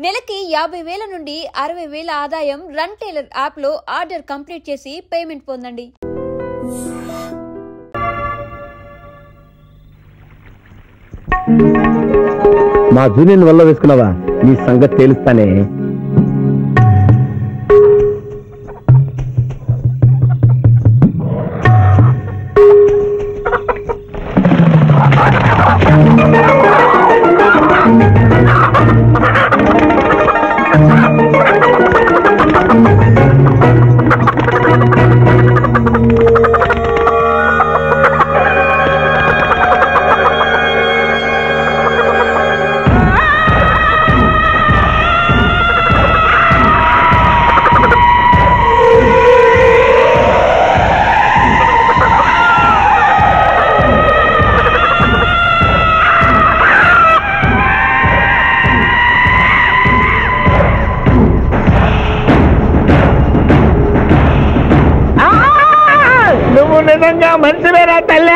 నెలకి 50,000 నుండి 60,000 ఆదాయం రన్ టైలర్ యాప్ లో ఆర్డర్ కంప్లీట్ చేసి పేమెంట్ పొందండి. మా జూనియర్ వల్ల వేసుకున్నావా? నీ సంగతి తేలుస్తానే. మనిషివేరా తల్లి?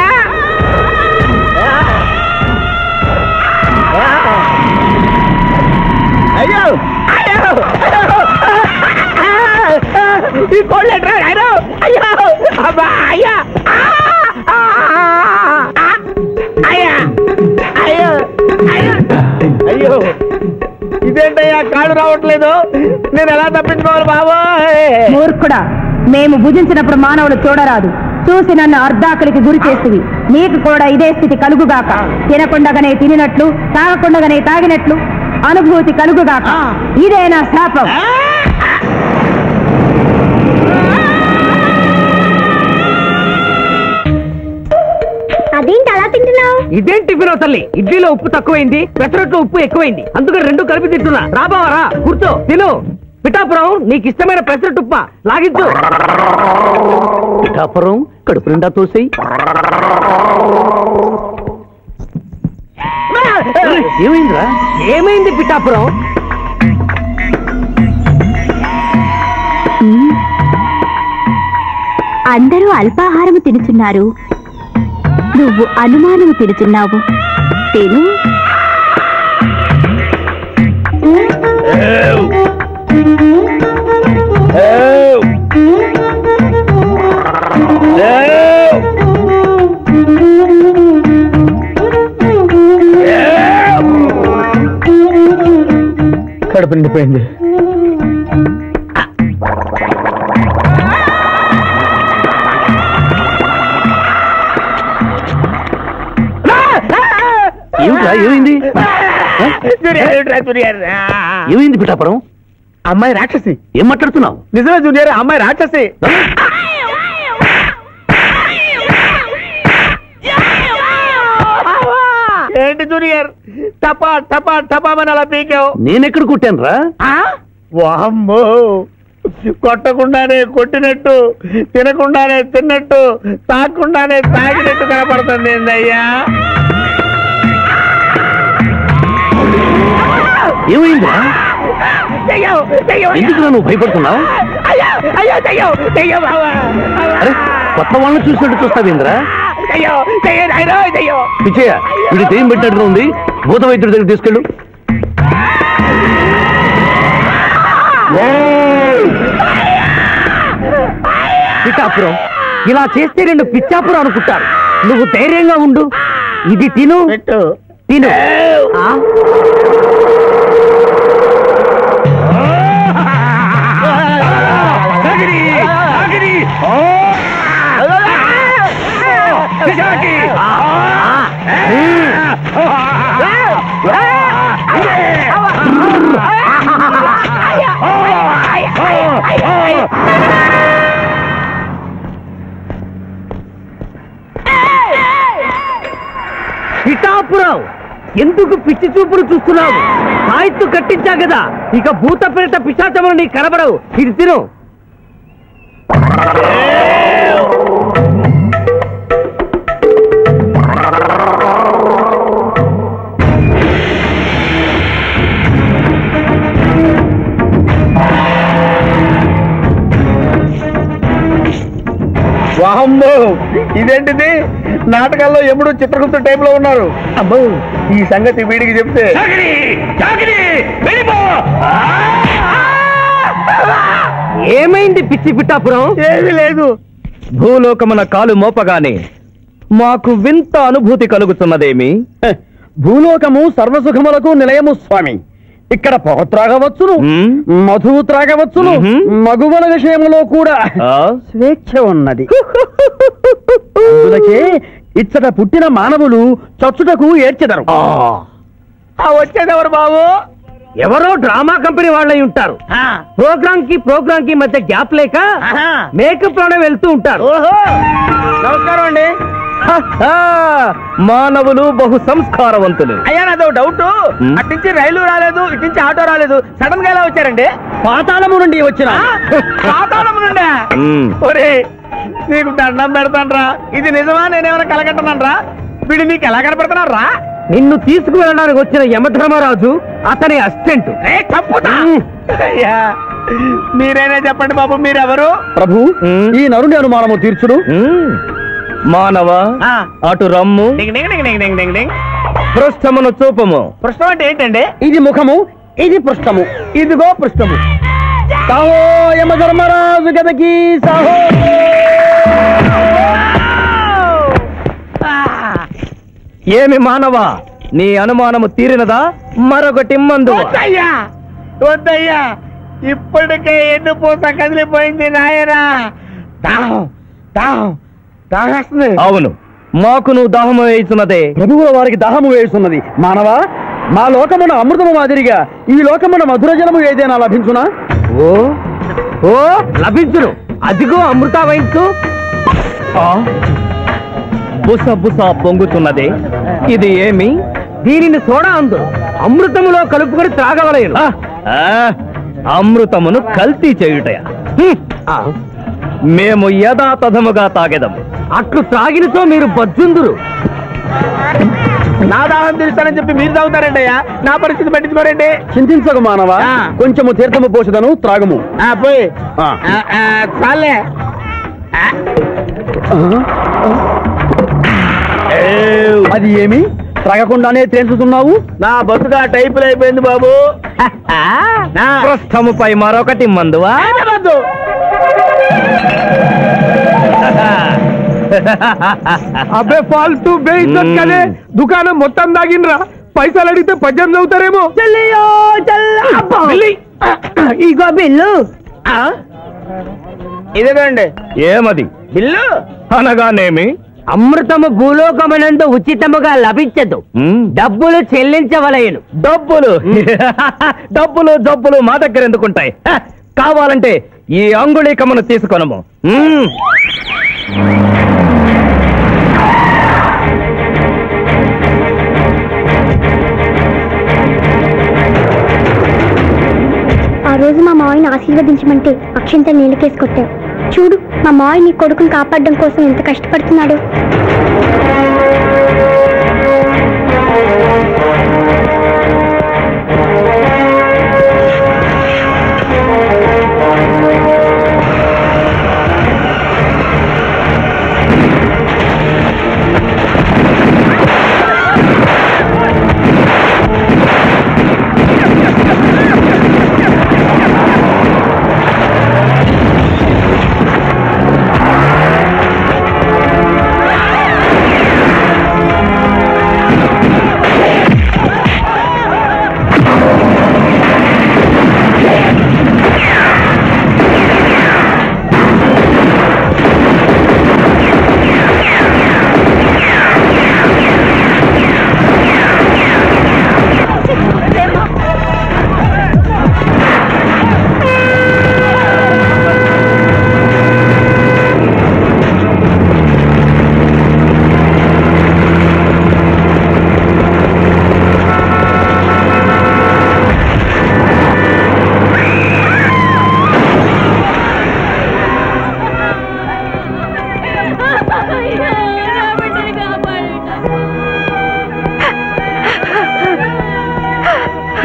అయ్యో ఈ కోళ్ళెట్రా అయ్యో అయ్యో అబ్బా అయ్యా అయ్యా అయ్యో అయ్యో ఇదేంటయ్యా కాళ్ళు రావట్లేదు, నేను ఎలా తప్పించుకోవాలి బాబు? మూర్ఖుడా, మేము భుజించినప్పుడు మానవులు చూడరాదు, చూసి నన్ను అర్ధాకలికి గురి చేస్తుంది. నీకు కూడా ఇదే స్థితి కలుగుగాక. తినకుండగానే తినినట్లు, తాగకుండగానే తాగినట్లు అనుభూతి కలుగుగాక. ఇదే నా శాపం. అదేంటి అలా తింటున్నావు? ఇదేంటి టిఫిన్ తల్లి? ఇడ్లీలో ఉప్పు తక్కువైంది, పెసరట్లో ఉప్పు ఎక్కువైంది, అందుకని రెండు కలిపి తింటున్నా. రాబావరా, కూర్చో తిను. పిఠాపురం, నీకు ఇష్టమైన పెసరట్టు ఉప్మా లాగించు. పిఠాపురం కడుపు నిండా తోసేయి. ఏమైందిరా? ఏమైంది పిఠాపురం? అందరూ అల్పాహారము తినుచున్నారు, నువ్వు అనుమానము తినుచున్నావు. తిను. కడుపు నిండిపోయింది. ఏమైంది? ఏమైంది పిఠాపురం? అమ్మాయి రాక్షసి. ఏం మాట్లాడుతున్నావు? నిజమే జూనియర్, అమ్మాయి రాక్షసి. ఏంటి జూనియర్, టపా టపా టపామని అలా పీకావు? నేనెక్కడ కొట్టాను రా? వామ్మో, కొట్టకుండానే కొట్టినట్టు, తినకుండానే తిన్నట్టు, తాగకుండానే తాగినట్టు కనపడుతుంది ఏందయ్యా? ఏమైందా? ఎందుకు నువ్వు భయపడుతున్నావు? కొత్త వాళ్ళని చూసినట్టు చూస్తావేంద్రా? పిచ్చయ్య, ఇది దెయ్యం పెట్టినట్టుగా ఉంది, భూత వైద్యుడి దగ్గర తీసుకెళ్ళు. పిఠాపురం, ఇలా చేస్తే రెండు పిచ్చాపురం అనుకుంటారు. నువ్వు ధైర్యంగా ఉండు, ఇది తిను తిను. పిఠాపురం, ఎందుకు పిచ్చి చూపులు చూస్తున్నావు? సాయిత్తు కట్టించా కదా, ఇక భూత ప్రేత పిశాచములు నీకు కనబడవు. ఇది తిను. వాహమ్మో ఇదేంటిది నాటకాల్లో ఎప్పుడు చిత్రగుప్త టైప్ లో ఉన్నారు. అబ్బో ఈ సంగతి వీడికి చెప్తే ఏమైంది పిచ్చి పిట్టాపురం? ఏమీ లేదు. భూలోకమున కాలు మోపగానే మాకు వింత అనుభూతి కలుగుతున్నదేమి? భూలోకము సర్వసుఖములకు నిలయము స్వామి. ఇక్కడ పొగ త్రాగవచ్చును, మధువు త్రాగవచ్చును, మగువల విషయంలో కూడా స్వేచ్ఛ ఉన్నది. అందుకే ఇచ్చట పుట్టిన మానవులు చచ్చుటకు ఏడ్చెదరు. వచ్చేదెవరు బాబు? ఎవరో డ్రామా కంపెనీ వాళ్ళై ఉంటారు. ప్రోగ్రామ్ కి మధ్య గ్యాప్ లేక మేకప్ లోనే వెళ్తూ ఉంటారు. నమస్కారం అండి. మానవులు బహు సంస్కారవంతులు. అయ్యా నాదో డౌట్, అట్నుంచి రైలు రాలేదు, ఇట్నుంచి ఆటో రాలేదు, సడన్ గా ఎలా వచ్చారండి? పాతాళము నుండి వచ్చిన. పాతాళము నుండి? ఒరే నీకు దండం పెడతానరా, ఇది నిజమా నేనేమైనా కలగట్టనరా? వీడు నీకు ఎలా కనపడుతున్నారా? నిన్ను తీసుకువెళ్ళడానికి వచ్చిన యమధర్మరాజు అతని అసిస్టెంట్. అయ్యా మీరైనా చెప్పండి బాబు, మీరెవరు? ప్రభు ఈ నరుని అనుమానము తీర్చుడు. మానవ అటు రమ్ము, పృష్ఠమును చూపము. పృష్ఠం అంటే ఏంటండి? ఇది ముఖము, ఇది పృష్ఠము, ఇదిగో పృష్ఠము. సాహో యమధర్మరాజు గదకి సాహో. ఏమి మానవ, నీ అనుమానము తీరినదా? మరొకటి మందు. వద్దయ్యా వద్దయ్యా, ఇప్పటికే ఎన్ను పూస కదిలిపోయింది నాయనా. దాహం దాహం దాహేస్తుంది. అవును, మాకు నువ్వు దాహము వేయుచున్నదే. ప్రభువుల వారికి దాహము వేస్తున్నది. మానవ, మా లోకమున అమృతము మాదిరిగా ఈ లోకమున మధుర జలము ఏదైనా లభించునా? ఓ ఓ లభించును. అదిగో అమృత వయస్సు. బుస బుస పొంగుతున్నదే, ఇది ఏమి? దీనిని సోడా అందు అమృతములో కలుపుకొని త్రాగవలేను. అమృతమును కల్తీ చేయుటయా? మేము యథాతథముగా తాగెదము. అట్లు త్రాగినతో మీరు బజ్జుందురు. నా దాహం తీరుస్తానని చెప్పి మీరు తాగుతారండి అయ్యా, నా పరిస్థితి పట్టించుకోరండి. చింతించకు మానవ, కొంచెము తీర్థము పోషదను, త్రాగము. పోయి చాలే. అది ఏమి త్రాగకుండానే తేల్చుతున్నావు? నా బతుగా టైపులు అయిపోయింది బాబు. పృష్ఠముపై మరొకటి మందువా? అబ్బే ఫాల్తూ బేయిజ్జత్ కదే, దుకాణం మొత్తం దాగినరా. పైసలు అడిగితే పద్యం చదువుతారేమో. ఇగో బిల్లు. ఇదేనండి. ఏమది బిల్లు అనగానేమి? అమృతము భూలోకమునందు ఉచితముగా లభించదు, డబ్బులు చెల్లించవలయను. డబ్బులు డబ్బులు జబ్బులు మా దగ్గర ఎందుకుంటాయి? కావాలంటే ఈ అంగుళీకమును తీసుకొనము. ఆ రోజు మా మావయ్యని ఆశీర్వదించమంటే అక్షంతలు నీళ్ళకేసి కొట్టావు. చూడు మా మావయ్య నీ కొడుకుని కాపాడడం కోసం ఎంత కష్టపడుతున్నాడు.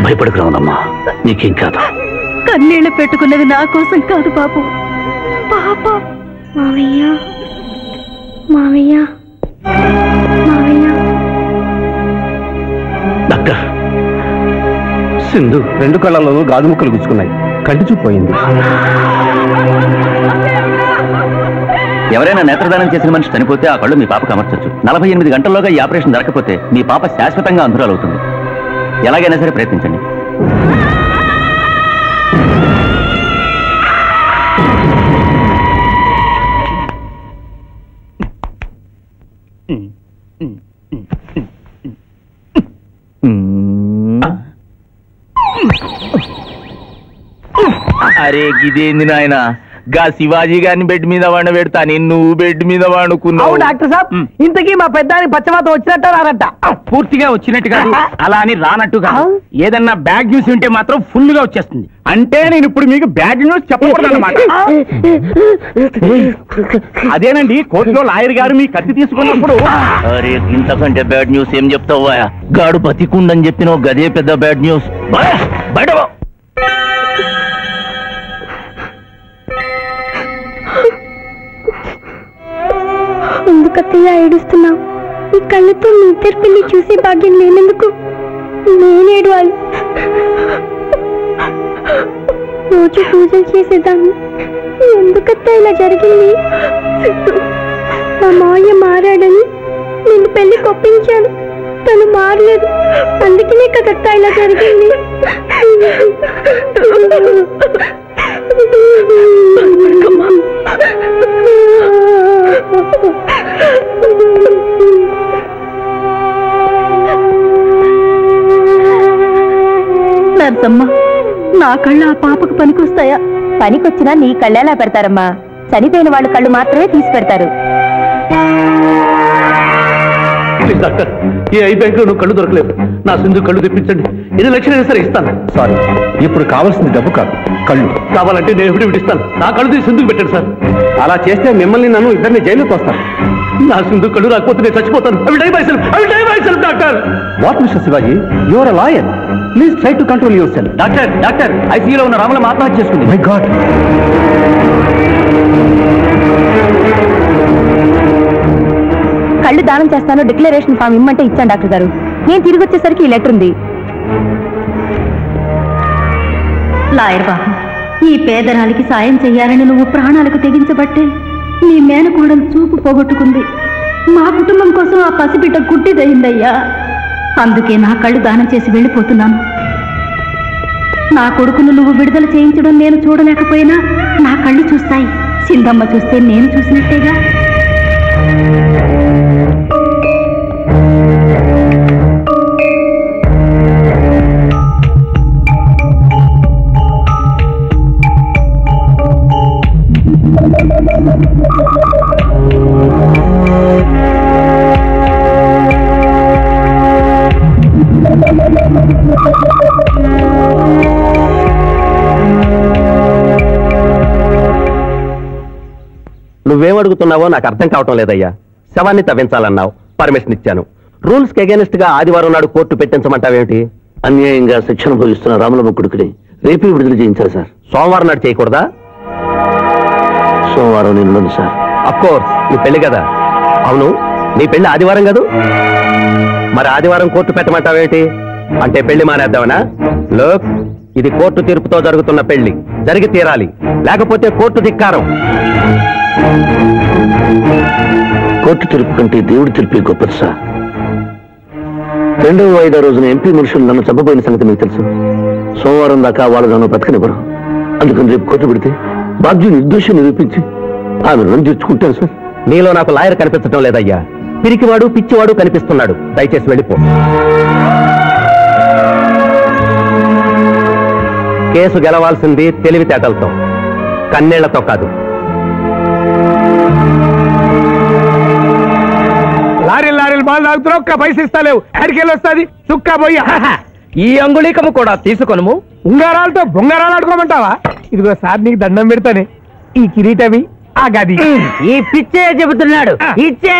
భయపడకురావునమ్మా, నీకేం కాదు. కన్నీళ్లు పెట్టుకున్నది నా కోసం కాదు బాబు. పాప మావయ్య మావయ్య మావయ్య. డాక్టర్, సింధు 2 కళ్ళలోనూ గాజు ముక్కలు గుచ్చుకున్నాయి, కంటి చూపు పోయింది. ఎవరైనా నేత్రదానం చేసిన మనిషి చనిపోతే ఆ కళ్ళు మీ పాపకు అమర్చొచ్చు. 48 గంటల్లోగా ఈ ఆపరేషన్ జరగకపోతే మీ పాప శాశ్వతంగా అంధురాలవుతుంది. ఎలాగైనా సరే ప్రయత్నించండి. అరే గిదేంది నాయన, గా శివాజీ గారిని బెడ్ మీద వండబెడతా, నువ్వు బెడ్ మీద వండుకున్నావు. డాక్టర్ సాబ్, ఇంతకీ మా పెద్దానికి పచ్చమాతం వచ్చినట్ట రానట్ట? పూర్తిగా వచ్చినట్టు కాదు, అలా అని రానట్టు కాదు. ఏదన్నా బ్యాడ్ న్యూస్ ఉంటే మాత్రం ఫుల్ గా వచ్చేస్తుంది. అంటే నేను ఇప్పుడు మీకు బ్యాడ్ న్యూస్ చెప్పకూడదు అన్నమాట. అదేనండి, కోర్టులో లాయర్ గారు మీ కత్తి తీసుకున్నప్పుడు. అరే ఇంతకంటే బ్యాడ్ న్యూస్ ఏం చెప్తావా? గాడు బతికుండని చెప్పిన గదే పెద్ద బ్యాడ్ న్యూస్. బయట ఎందుకత్తయ్య ఏడుస్తున్నావు? ఈ కళ్ళతో మీ ఇద్దరు పెళ్లి చూసే భాగ్యం లేనందుకు నేను ఏడవాలి. రోజు పూజలు చేసేదాన్ని, ఎందుకత్తా ఇలా జరిగింది? మా మావయ్య మారాడని నేను పెళ్లి కొప్పించాను, తను మారలేదు. అందుకనే కదత్తా ఇలా జరిగింది. నర్సమ్మ, నా కళ్ళు ఆ పాపకు పనికొస్తాయా? పనికొచ్చినా నీ కళ్ళెలా పెడతారమ్మా? చనిపోయిన వాళ్ళ కళ్ళు మాత్రమే తీసి పెడతారు. డాక్టర్, ఈ ఐ బ్యాంక్ లో నువ్వు కళ్ళు దొరకలేదు. నా సింధు కళ్ళు తెప్పించండి. 8 లక్షలైనా సరే ఇస్తాను. సారీ, ఇప్పుడు కావాల్సింది డబ్బు కాదు, కళ్ళు. కావాలంటే నేను ఎప్పుడు ఇస్తాను. నా కళ్ళు తీసి సింధుకు పెట్టండి సార్. అలా చేస్తే మిమ్మల్ని నన్ను ఇద్దరిని జైలుకి వస్తాను. నా సింధు కళ్ళు రాకపోతే నేను చచ్చిపోతాను. Doctor. What mister Shivaji, your a lawyer, please try to control your self. Doctor, ఐసీయూలో ఉన్న రామల ఆత్మహత్య చేసుకుంది. My god. కళ్ళు దానం చేస్తాను డిక్లరేషన్ ఫామ్ ఇమ్మంటే ఇచ్చాను డాక్టర్ గారు. నేను తిరిగి వచ్చేసరికి ఈ లెటర్ ఉంది. లాయర్ బాబు, ఈ పేదరాలికి సాయం చెయ్యాలని నువ్వు ప్రాణాలకు తెగించబట్టే నీ మేనకోడలు చూపు పోగొట్టుకుంది. మా కుటుంబం కోసం ఆ పసిబిడ్డ గుడ్డిదయిందయ్యా. అందుకే నా కళ్ళు దానం చేసి వెళ్ళిపోతున్నాను. నా కొడుకును నువ్వు విడుదల చేయించడం నేను చూడలేకపోయినా నా కళ్ళు చూస్తాయి. సింధమ్మ చూస్తే నేను చూసినట్టేగా. నువ్వేమడుగుతున్నావో నాకు అర్థం కావటం లేదయ్యా. శవాన్ని తవ్వించాలన్నావు, పర్మిషన్ ఇచ్చాను. రూల్స్ కి అగేనిస్ట్ గా ఆదివారం నాడు కోర్టు పెట్టించమంటావేమిటి? అన్యాయంగా శిక్షణ భోగిస్తున్న రాములమ్మ కొడుకుని రేపే విడుదల చేయించాలి సార్. సోమవారం నాడు చేయకూడదా? సోమవారం నిన్నుంది సార్. అఫ్ కోర్స్, నీ పెళ్లి కదా. అవును, నీ పెళ్లి ఆదివారం కాదు. మరి ఆదివారం కోర్టు పెట్టమంటావేమిటి? అంటే పెళ్లి మానేద్దామనా? లోక్, ఇది కోర్టు తీర్పుతో జరుగుతున్న పెళ్లి, జరిగి తీరాలి, లేకపోతే కోర్టు ధిక్కారం. కోర్టు తీర్పు కంటే దేవుడి తీర్పే గొప్పది సార్. 2వ వాయిదా రోజున ఎంపీ మనుషులు నన్ను చంపబోయిన సంగతి మీకు తెలుసు. సోమవారం దాకా వాళ్ళు నన్ను బ్రతకనివ్వరు. అందుకని రేపు కోర్టు పెడితే బాధ్యుని నిర్దోషం నిరూపించి ఆమె రుణం తీర్చుకుంటాను సార్. నీలో నాకు లాయర్ కనిపించడం లేదయ్యా. పిరికివాడు పిచ్చివాడు కనిపిస్తున్నాడు. దయచేసి వెళ్ళిపో. కేసు గెలవాల్సింది తెలివితేటలతో, కన్నీళ్లతో కాదు. లారీలు బాల్ తాగుతున్నావు, ఒక్క పైసలు ఇస్తలేవు. ఎక్కడికెళ్ళి వస్తుంది చుక్కా పోయి. ఈ అంగుళీకము కూడా తీసుకొనుము. ఉంగరాలతో బొంగరాలు ఆడుకోమంటావా? ఇదిగో సార్, నీకు దండం పెడతానే. ఈ కిరీటమి, ఆ గది. ఈ పిచ్చే చెబుతున్నాడు. ఇచ్చే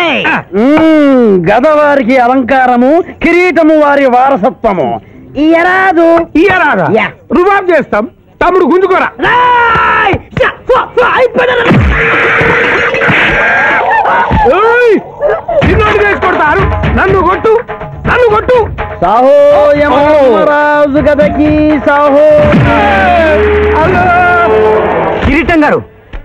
గదవారికి అలంకారము, కిరీటము వారి వారసత్వము. ఇయరాదు రుబాబ్ చేస్తాం. తమ్ముడు గుంజుకోరా. కొడతారు. నన్ను కొట్టు, నన్ను కొట్టు. సాహో యమరాజు గదకి సాహో. కిరీటం గారు,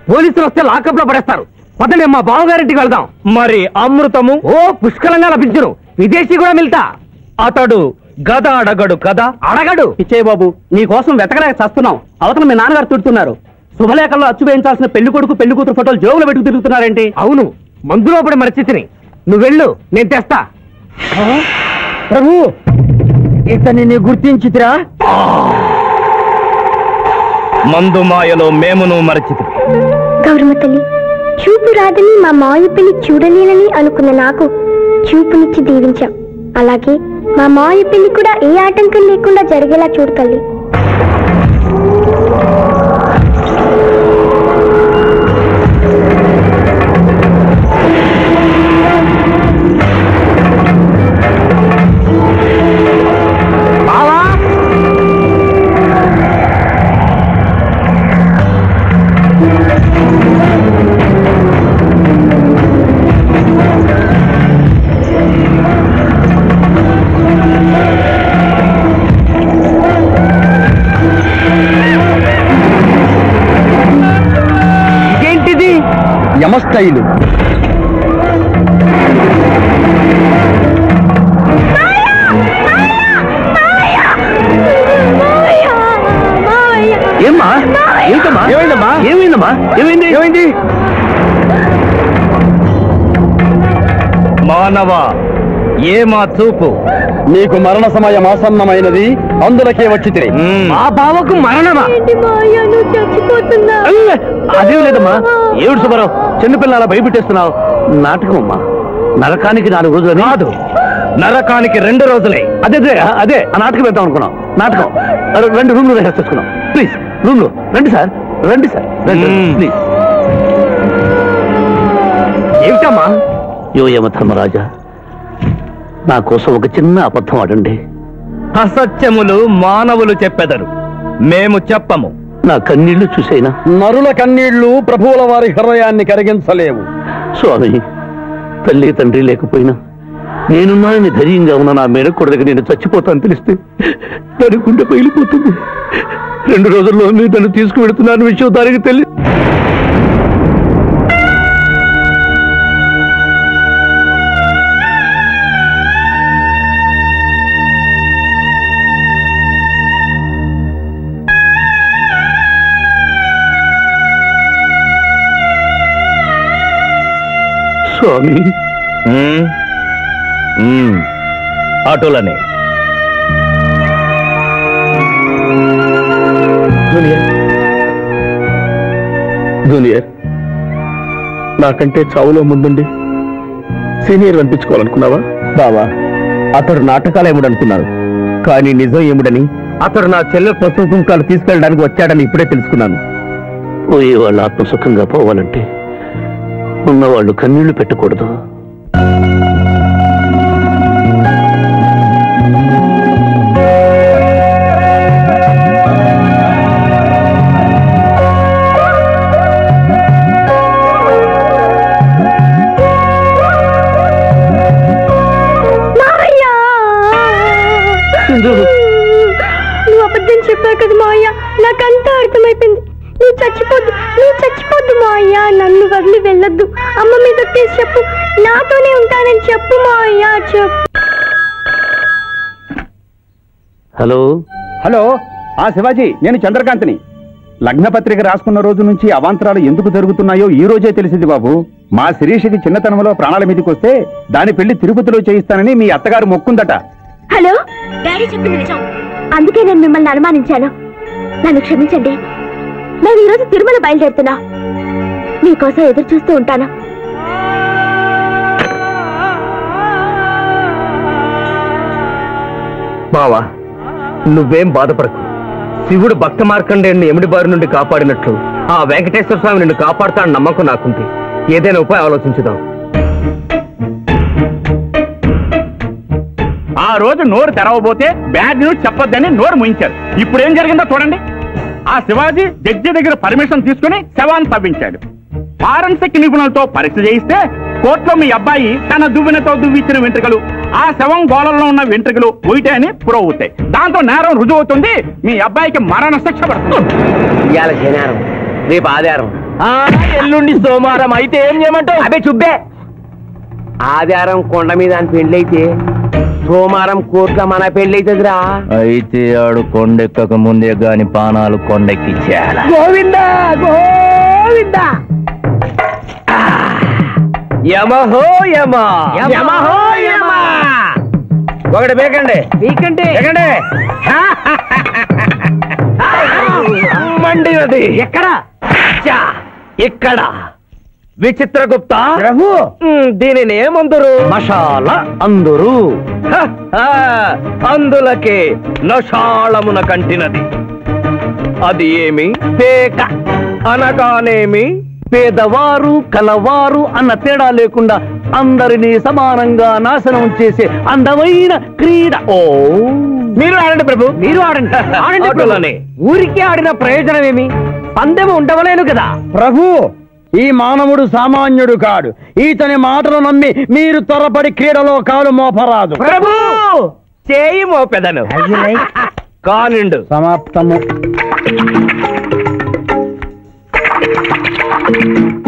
పోలీసులు వస్తే లాకప్ లో పడేస్తారు. పదండి, మా బావగారింటికి వెళ్దాం. మరి అమృతము? ఓ పుష్కలంగా లభించును. విదేశీ కూడా మిల్తా. అతడు గద అడగడు కదా? అడగడు. ఇచ్చే బాబు, నీ కోసం వెతకలేక చస్తున్నాం. అవతల మీ నాన్నగారు తిడుతున్నారు. శుభలేఖల్లో అచ్చు వేయించాల్సిన పెళ్లి కొడుకు పెళ్లి కూతురు ఫోటోలు జోబులో పెట్టుకు తిరుగుతున్నారేంటి? అవును, మందులో పడి మరచితిని. నువ్వు వెళ్ళు, నేను తెస్తా. ప్రభు, ఇతన్ని నీ గుర్తించితిరా? మందు మాయలో మేమును మరచితి. గౌరమ్మ తల్లి, చూపు రాదని మా మాయ పెళ్లి చూడలేనని అనుకున్న నాకు చూపునిచ్చి దీవించాం. అలాగే మా మాయ పెళ్లి కూడా ఏ ఆటంకం లేకుండా జరిగేలా చూడు తల్లి. యమస్థైలు. ఏమ్మా? ఏంటమ్మా? ఏమైందమ్మా? ఏమైందమ్మా? ఏమైంది? ఏమైంది? మానవ, ఏ మా చూపు? నీకు మరణ సమయం ఆసన్నమైనది, అందులకే వచ్చి తిరిగి. మా బావకు మరణమా? అదేం లేదమ్మా. ఏడు సుబ్బారావు, చిన్నపిల్లల భయపెట్టేస్తున్నావు. నాటకం అమ్మా. నరకానికి 4 రోజులు కాదు, నరకానికి 2 రోజులే. అదే అదే ఆ నాటకం వేద్దాం అనుకున్నాం. నాటకం 2 రూమ్లు వేసేసుకున్నాం. ప్లీజ్ రూమ్లో రండి సార్, రండి సార్, ప్లీజ్. ఏమిటమ్మా? యో యమధర్మరాజా, నా కోసం ఒక చిన్న అబద్ధం ఆడండి. అసత్యములు మానవులు చెప్పెదరు, మేము చెప్పము. నా కన్నీళ్లు చూసేనా? నరుల కన్నీళ్లు ప్రభువుల వారి హృదయాన్ని కరిగించలేవు. స్వామి, తల్లి తండ్రి లేకపోయినా నేనున్నానని ధైర్యంగా ఉన్న నా మేనకొడదకి నేను చచ్చిపోతాను తెలిస్తే దాని గుండె పగిలిపోతుంది. 2 రోజుల్లో మీరు నన్ను తీసుకువెడుతున్నాను విషయం దానికి తెలియదు. స్వామి, అటులనే. జూనియర్, నాకంటే చావులో ముందుండి సీనియర్ అనిపించుకోవాలనుకున్నావా? బావా, అతడు నాటకాలు ఏముడనుకున్నారు, కానీ నిజం ఏముడని, అతడు నా చెల్లె పసుపు కుంకాలు తీసుకెళ్ళడానికి వచ్చాడని ఇప్పుడే తెలుసుకున్నాను. పోయే వాళ్ళు ఆత్మసుఖంగా పోవాలంటే ఉన్నవాళ్ళు కన్నీళ్లు పెట్టకూడదు. నువ్వు అబద్ధం చెప్పావు కదా మావయ్య, నాకంతా అర్థమైపోయింది. నువ్వు చచ్చిపోద్దు మావయ్య. నన్ను వదిలి వెళ్ళొద్దు. అమ్మ మీద ఒట్టేసి చెప్పు, నాతోనే ఉంటానని చెప్పు మావయ్య, చెప్పు. హలో హలో, శివాజీ, నేను చంద్రకాంత్ని. లగ్నపత్రిక రాసుకున్న రోజు నుంచి అవాంతరాలు ఎందుకు జరుగుతున్నాయో ఈ రోజే తెలిసింది బాబు. మా శిరీషకి చిన్నతనంలో ప్రాణాల మీదకి వస్తే దాని పెళ్లి తిరుపతిలో చేయిస్తానని మీ అత్తగారు మొక్కుందట. హలో, డాడీ చెప్పింది నిజం. అందుకే నేను మిమ్మల్ని అనుమానించాను. నన్ను క్షమించండి. నేను ఈరోజు తిరుమల బయలుదేరుతున్నా. మీకోసం ఎదురు చూస్తూ ఉంటాను. బావా, నువ్వేం బాధపడకు. శివుడు భక్త మార్కండేయుని ఎమిడి బారి నుండి కాపాడినట్లు ఆ వెంకటేశ్వర స్వామి నిన్ను కాపాడుతాడని నమ్మకం నాకుంది. ఏదైనా ఉపాయం ఆలోచించుదాం. ఆ రోజు నోరు తెరవబోతే బ్యాడ్ న్యూస్ చెప్పొద్దని నోరు ముయించారు. ఇప్పుడు ఏం జరిగిందో చూడండి. ఆ శివాజీ జడ్జి దగ్గర పర్మిషన్ తీసుకుని శవాన్ని తవ్వించాడు. ఫారెన్సిక్ నిపుణులతో పరీక్ష చేయిస్తే కోర్టులో మీ అబ్బాయి తన దువ్వెనతో దువ్విచ్చిన వెంట్రుకలు ఆ శవం గోళంలో ఉన్న వెంట్రుకలు ఒకటే అని ప్రూవ్ అవుతాయి. దాంతో నేరం రుజువు అవుతుంది. మీ అబ్బాయికి మరణ శిక్ష పడుతుంది. ఇవాళ శనివారం, రేపు ఆదివారం, ఎల్లుండి సోమవారం. అయితే ఏం చేయమంటావు? అదే చుబ్బే. ఆదివారం కొండ మీద అని పెళ్ళైతే సోమవారం కోర్టులో మన పెళ్ళైతుందిరా. అయితే ఆడు కొండెక్కక ముందే గాని పానాలు కొండెక్కిచ్చేయాల. గోవిందా గోవిందా. యమహో యమ యమహో యమ. ఒకటి బేకండి బేకండి మండినది. ఎక్కడ? ఇక్కడ. విచిత్రగుప్త ప్రభు, దీనిని ఏమందురు? మషాల అందురు. అందులకే నషాళమున కంటినది. అది ఏమి? పేక అనగానేమి? పేదవారు కలవారు అన్న తేడా లేకుండా అందరినీ సమానంగా నాశనం చేసే అందమైన క్రీడ. ఓ, మీరు ఆడండి ప్రభు, మీరు ఆడండి. ఆడండి ప్రభుని. ఊరికే ఆడిన ప్రయోజనం ఏమి? పందెము ఉండవలేను కదా ప్రభు. ఈ మానవుడు సామాన్యుడు కాడు. ఈతని మాటలు నమ్మి మీరు త్వరపడి క్రీడలో కాలు మోపరాదు. ప్రభు చేయి మోపెదను. కానిండు. సమాప్తము.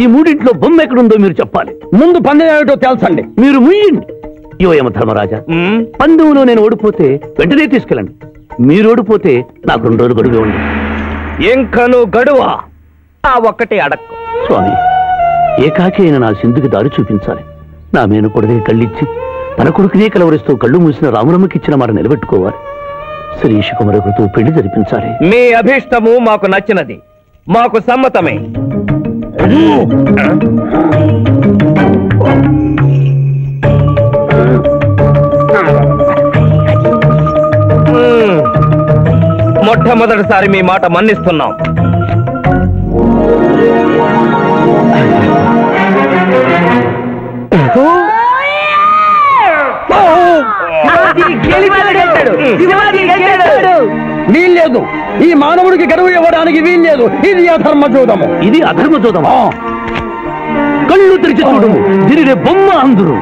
ఈ మూడింట్లో బొమ్మ ఎక్కడుందో మీరు చెప్పాలి. ముందు పందెం ఏమిటో తెలుసండి. మీరు ముయ్యండి. యోయమ ధర్మరాజా, పందెంలో నేను ఓడిపోతే వెంటనే తీసుకెళ్ళండి. మీరు ఓడిపోతే నాకు 2 రోజులు గడువే ఉంది. ఇంకను గడువా? ఆ ఒక్కటి అడక్కు. స్వామి, ఏకాకి అయిన నా సింధుకి దారి చూపించాలి. నా మేనకొడుకుని కళ్ళిచ్చి తన కొడుకునే కలవరిస్తూ కళ్ళు మూసిన రామరమ్మకిచ్చిన మాట నిలబెట్టుకోవాలి. శ్రీష్ కుమరకుతో పెళ్లి జరిపించాలి. మీ అభీష్టము మాకు నచ్చినది, మాకు సమ్మతమే. మొట్టమొదటిసారి మీ మాట మన్నిస్తున్నాం. వీల్లేదు. ఈ మానవుడికి గడువు ఇవ్వడానికి వీల్లేదు. ఇది అధర్మ జూదము. ఇది అధర్మ జూదమా? కళ్ళు తెరిచి చూడము, దీనిని బొమ్మ అందురు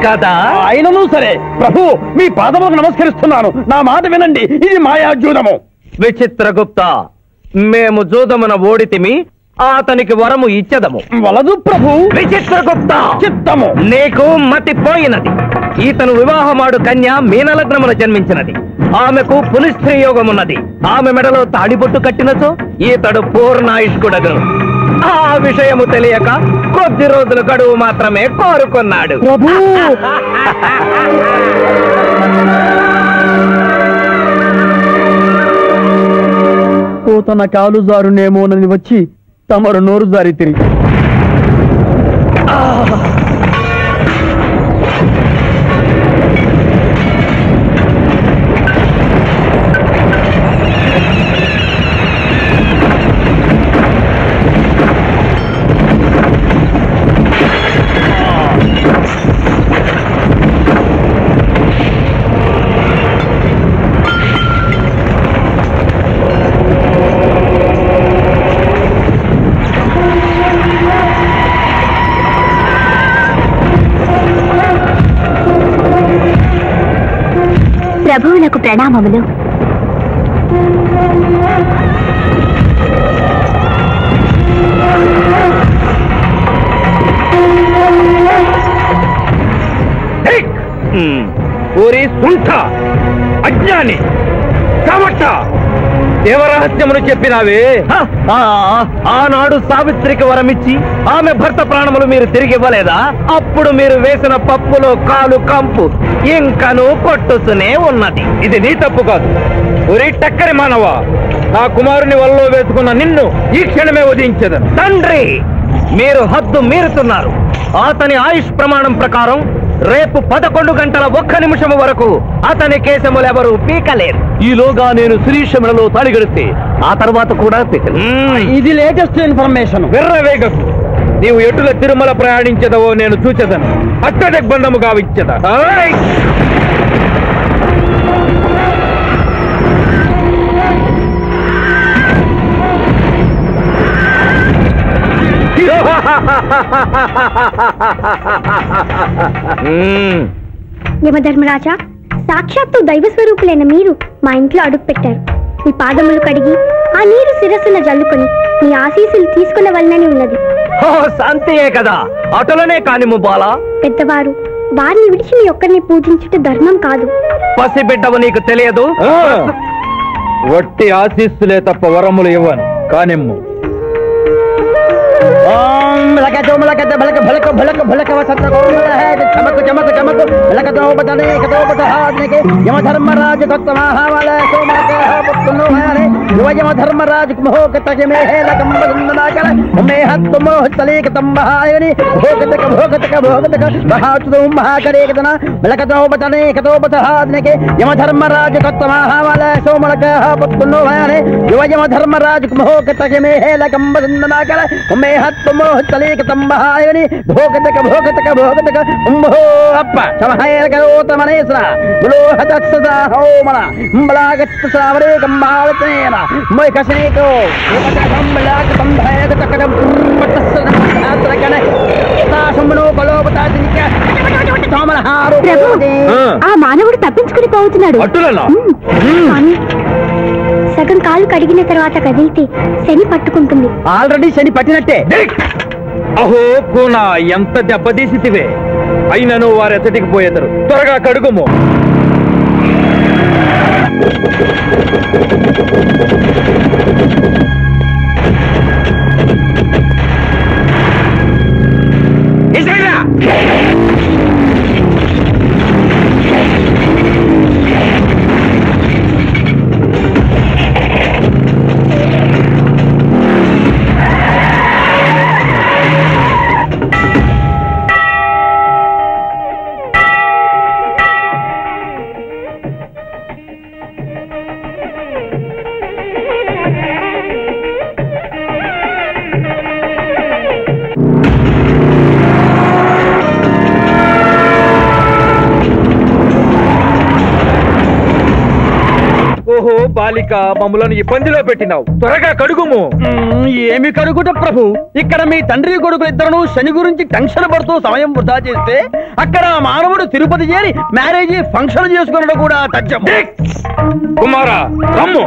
కదా. అయినను సరే ప్రభు, మీ పాదములకు నమస్కరిస్తున్నాను. నా మాట వినండి. ఇది మాయా జూదము. విచిత్రగుప్త, మేము జూదమున ఓడితిమి, అతనికి వరము ఇచ్చదము. వలదు ప్రభు. విచిత్రగుప్త, చిత్తము. నీకు మతి పోయినది. ఈతను వివాహమాడు కన్య మీనలగ్నమున జన్మించినది. ఆమెకు పునిస్త్రీ యోగమున్నది. ఆమె మెడలో తాడిబొట్టు కట్టినచో ఈతడు పూర్ణాయుష్కుడగను. ఆ విషయము తెలియక కొద్ది రోజుల గడువు మాత్రమే కోరుకున్నాడు. ప్రభు, ఓ తన కాలు జారునేమోనని వచ్చి తమరు నోరు జారి తిరిగి ప్రభువులకు ప్రణామములు. ఊరి సుంఠ, అజ్ఞాని, కమట, దేవరహస్యమును చెప్పినావే. ఆనాడు సావిత్రికి వరమిచ్చి ఆమె భర్త ప్రాణములు మీరు తిరిగి ఇవ్వలేదా? అప్పుడు మీరు వేసిన పప్పులో కాలు కంపు ఇంకను కొట్టుతూనే ఉన్నది. ఇది నీ తప్పు కాదు. ఒరే టక్కరి మానవ, నా కుమారుని వల్ల వేసుకున్న నిన్ను ఈ క్షణమే వధించదను. తండ్రి, మీరు హద్దు మీరుతున్నారు. అతని ఆయుష్ ప్రమాణం ప్రకారం రేపు 11 గంటల 1 నిమిషం వరకు అతని కేశములెవరూ పీకలేరు. ఈలోగా నేను శ్రీశమలలో తాళిగడితే ఆ తర్వాత కూడా ఇది లేటెస్ట్ ఇన్ఫర్మేషన్. విర్రవేగకు. నీవు ఎటుల తిరుమల ప్రయాణించదవో నేను చూచెదను. అక్కడే బంధము గావించదా. యమధర్మరాజా, సాక్షాత్తు దైవ స్వరూపులైన మీరు మా ఇంట్లో అడుగు పెట్టారు. మీ పాదములు కడిగి ఆ నీరు శిరస్సున జల్లుకొని మీ ఆశీస్సులు తీసుకున్న వల్లనే ఉన్నది. శాంతియే కదా, అటులనే కానిము బాలా. పెద్దవారు, వారిని విడిచి మీ ఒక్కరిని పూజించుట ధర్మం కాదు. పసిబిడ్డవు నీకు తెలియదు. వట్టి ఆశీస్సులే తప్ప వరములు ఇవ్వను, కానిమ్ము. యమధర్మరాజు తంబహాయని భోగతక భోగతక భోగతక ఉంభో అప్ప సమహేరకరోతమనేశ్వర బులోహతత్సదా హోమన ఉంబలాగత్త శ్రావరే కంబాలతేన మై కసనేకో కంబలాక సంభయక తకడం పట్టసనకన తాసంబనో బలోపతాదినిక సోమనహారు. ఆ మానవుడు తప్పించుకుని పోతున్నాడు. సగం కాలు కడిగిన తర్వాత కదిలితే శని పట్టుకుంటుంది. ఆల్రెడీ శని పట్టినట్టే. అహో కూనా, ఎంత దెబ్బతీసితివే. అయినను వారెచ్చటికి పోయేదరు. త్వరగా కడుగుము. ఓహో బాలిక, మమ్మలను ఇబ్బందిలో పెట్టినావు. త్వరగా కడుగుము. ఏమి కడుగుట ప్రభు, ఇక్కడ మీ తండ్రి కొడుకులు ఇద్దరు శని గురించి టెన్షన్ పడుతూ సమయం వృధా చేస్తే అక్కడ మానవుడు తిరుపతి చేరి మ్యారేజీ ఫంక్షన్ చేసుకున్నాడు కూడా తథ్యం. కుమారా రమ్ము.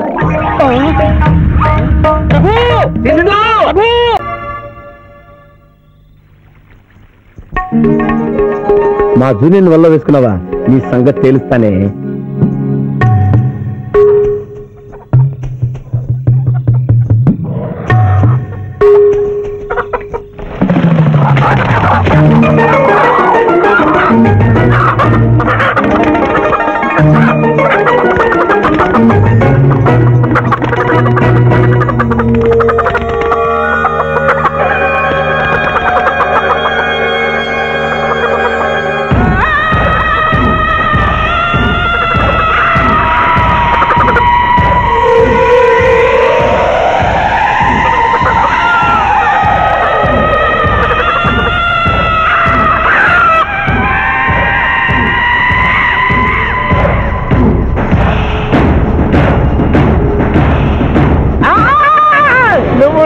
మా జూనియర్ వల్ల వేసుకున్నావా, నీ సంగతి తేలుస్తానే.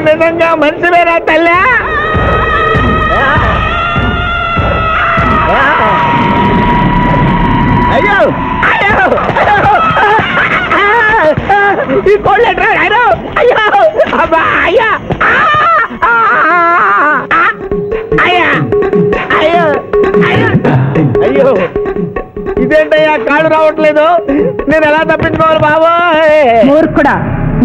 నిజంగా మంచివేరా తల్లి. అయ్యో అయ్యో ఈ కోళ్ళు ఎట్రా అయ్యో అబ్బా అయ్యా అయ్యా అయ్యో అయ్యో ఇదేంటయ్యా, కాళ్ళు రావట్లేదు. నేను ఎలా తప్పించుకోవాలి బాబు? మూర్ఖుడా,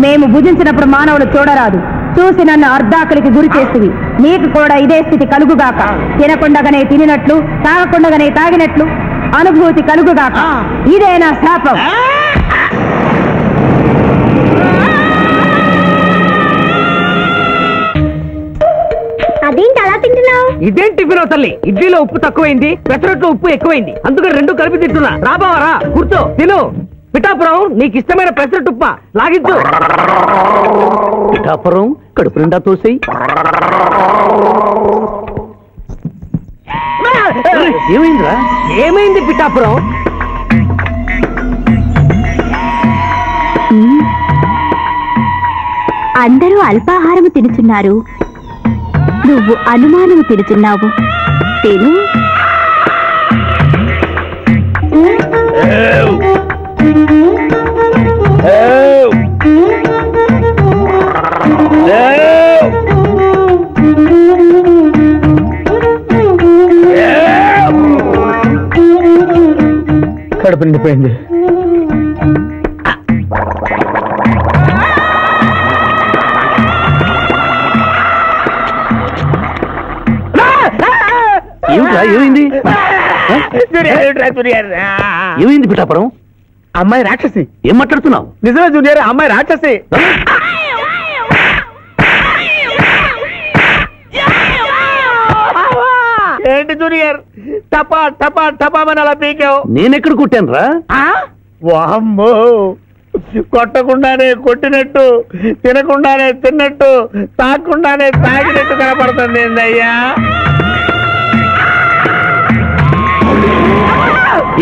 మేము భుజించినప్పుడు మానవులు చూడరాదు, చూసి నన్ను అర్ధాకలికి గురి చేస్తుంది. నీకు కూడా ఇదే స్థితి కలుగుగాక. తినకుండగానే తినినట్లు, తాగకుండగానే తాగినట్లు అనుభూతి కలుగుగాక. ఇదే నా శాపం. అదేంటి అలా తింటున్నావు? ఇదేం టిఫిన్ తల్లి, ఇడ్లీలో ఉప్పు తక్కువైంది, పెసరట్లో ఉప్పు ఎక్కువైంది, అందుకని రెండు కలిపి తింటున్నా. రాబావరా, కూర్చో, తిను. పిఠాపురం, నీకు ఇష్టమైన పెసరట్టుప్ప లాగించు. పిఠాపురం కడుపు నిండా తోసేయి. ఏమైందిరా? ఏమైంది పిఠాపురం? అందరూ అల్పాహారము తినుచున్నారు, నువ్వు అనుమానం తిడుతున్నావు. తిను. కడుపు నిండిపోయింది. ఏమైంది ఏమైంది పిఠాపురం? అమ్మాయి రాక్షసి. ఏం మాట్లాడుతున్నావు? నిజమే జూనియర్, అమ్మాయి రాక్షసి. ఏంటి జూనియర్ టపా టపా టపామని అలా పీకావు? నేనెక్కడ కొట్టాను రా? వామ్మో, కొట్టకుండానే కొట్టినట్టు, తినకుండానే తిన్నట్టు, తాగకుండానే తాగినట్టు కనపడుతుంది ఏందయ్యా?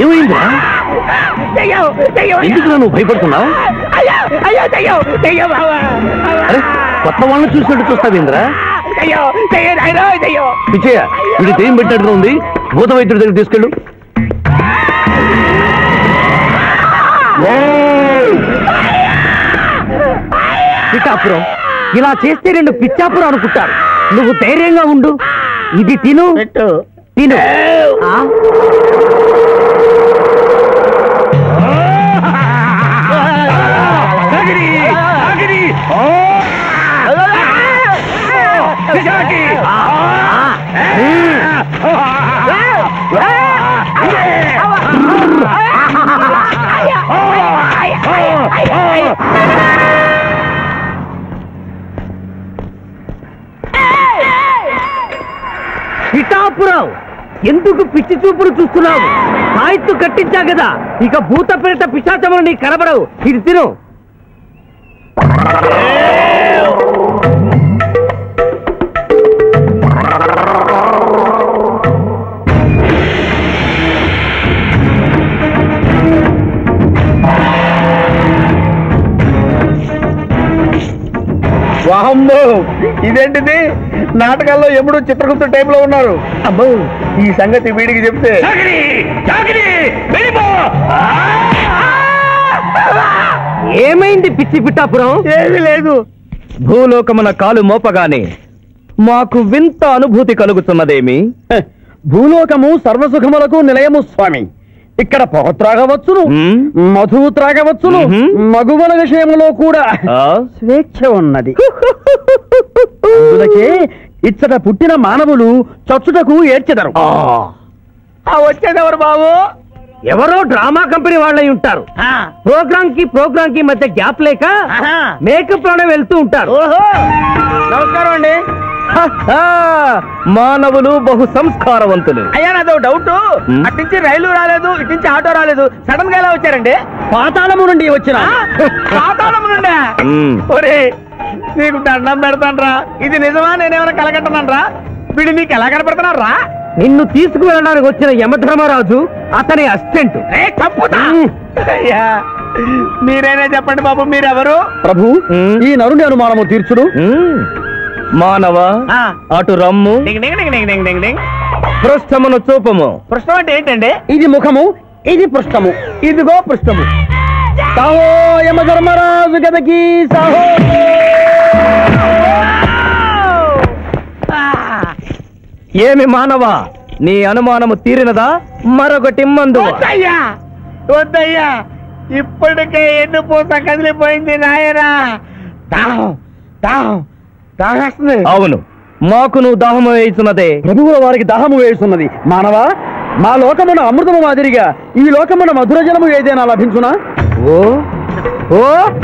ఏమైందా? ఎందుకు నువ్వు భయపడుతున్నావు? కొత్త వాళ్ళని చూసినట్టు చూస్తావేంద్రా? పిచ్చయ్య, ఇది దెయ్యం పెట్టినట్టుగా ఉంది. భూత వైద్యుడి దగ్గర తీసుకెళ్ళు. పిఠాపురం, ఇలా చేస్తే రెండు పిచ్చాపురం అనుకుంటారు. నువ్వు ధైర్యంగా ఉండు. ఇది తిను తిను. పిఠాపురం, ఎందుకు పిచ్చి చూపులు చూస్తున్నావు? సాయిత్తు కట్టించా కదా, ఇక భూత ప్రేత పిశాచములు నీకు కనబడవు. ఇది తిను. వాహమ్మో, ఇదేంటిది? నాటకాల్లో ఎప్పుడు చిత్రగుప్త టైప్ లో ఉన్నారు. అమ్మో, ఈ సంగతి వీడికి చెప్తే ఏమైంది పిచ్చి పిఠాపురం? ఏమీ లేదు. భూలోకమున కాలు మోపగానే మాకు వింత అనుభూతి కలుగుతున్నదేమి? భూలోకము సర్వసుఖములకు నిలయము స్వామి. ఇక్కడ పొగ త్రాగవచ్చును, మధువు త్రాగవచ్చును, మగువల విషయంలో కూడా స్వేచ్ఛ ఉన్నది. అందుకే ఇచ్చట పుట్టిన మానవులు చచ్చుటకు ఏడ్చెదరు. వచ్చేదెవరు బాబు? ఎవరో డ్రామా కంపెనీ వాళ్ళై ఉంటారు. ప్రోగ్రామ్ కి మధ్య గ్యాప్ లేక మేకప్ లోనే వెళ్తూ ఉంటారు. నమస్కారం అండి. మానవులు బహు సంస్కారవంతులు. అయ్యా, నాదో డౌట్. అట్నుంచి రైలు రాలేదు, ఇట్నుంచి ఆటో రాలేదు, సడన్ గా ఎలా వచ్చారండి? పాతాళము నుండి వచ్చిన. పాతాళము నుండి? ఒరే, నీకు దండం పెడతానరా. ఇది నిజమా? నేనేమైనా కలగట్టనరా? వీడు నీకు ఎలా కనపడుతున్నారా? నిన్ను తీసుకువెళ్ళడానికి వచ్చిన యమధర్మరాజు అతని అసిస్టెంట్. అయ్యా, మీరైనా చెప్పండి బాబు, మీరెవరు? ప్రభు, ఈ నరుని అనుమానము తీర్చుడు. మానవ, అటు రమ్ము. పృష్ఠమును చూపము. పృష్ఠం అంటే ఏంటండి? ఇది ముఖము, ఇది పృష్ఠము. ఇదిగో పృష్ఠము. సాహో యమధర్మరాజు గదకి సాహో. ఏమి మానవ, నీ అనుమానము తీరినదా? మరొకటి మందు. వద్దయ్యా, వద్దయ్యా, ఇప్పటికే ఎన్ను పూత కదిలిపోయింది నాయనా. దాహం దాహం దాహేస్తుంది. అవును, మాకు నువ్వు దాహము వేయుచున్నదే. ప్రభువుల వారికి దాహము వేయుచున్నది. మానవ, మా లోకమున అమృతము మాదిరిగా ఈ లోకమున మధుర జలము ఏదైనా లభించునా? ఓ ఓ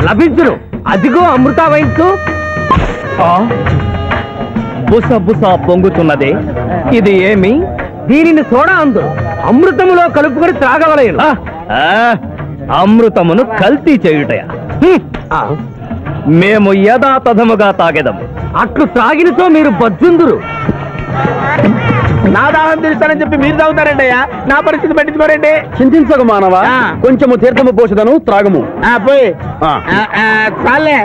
లభించును. అదిగో అమృత వయస్సు. బుస బుస పొంగుతున్నదే, ఇది ఏమి? దీనిని సోడా అందు అమృతములో కలుపుకొని త్రాగవలేను. అమృతమును కల్తీ చేయుటయా? మేము యథాతథముగా తాగెదము. అట్లు త్రాగినతో మీరు బజ్జుందురు. నా దాహం తీరుస్తానని చెప్పి మీరు తాగుతారండి అయ్యా. నా పరిస్థితి పట్టించుకోరండి. చింతించకు మానవ, కొంచెము తీర్థము పోషదను, త్రాగము. పోయి చాలే.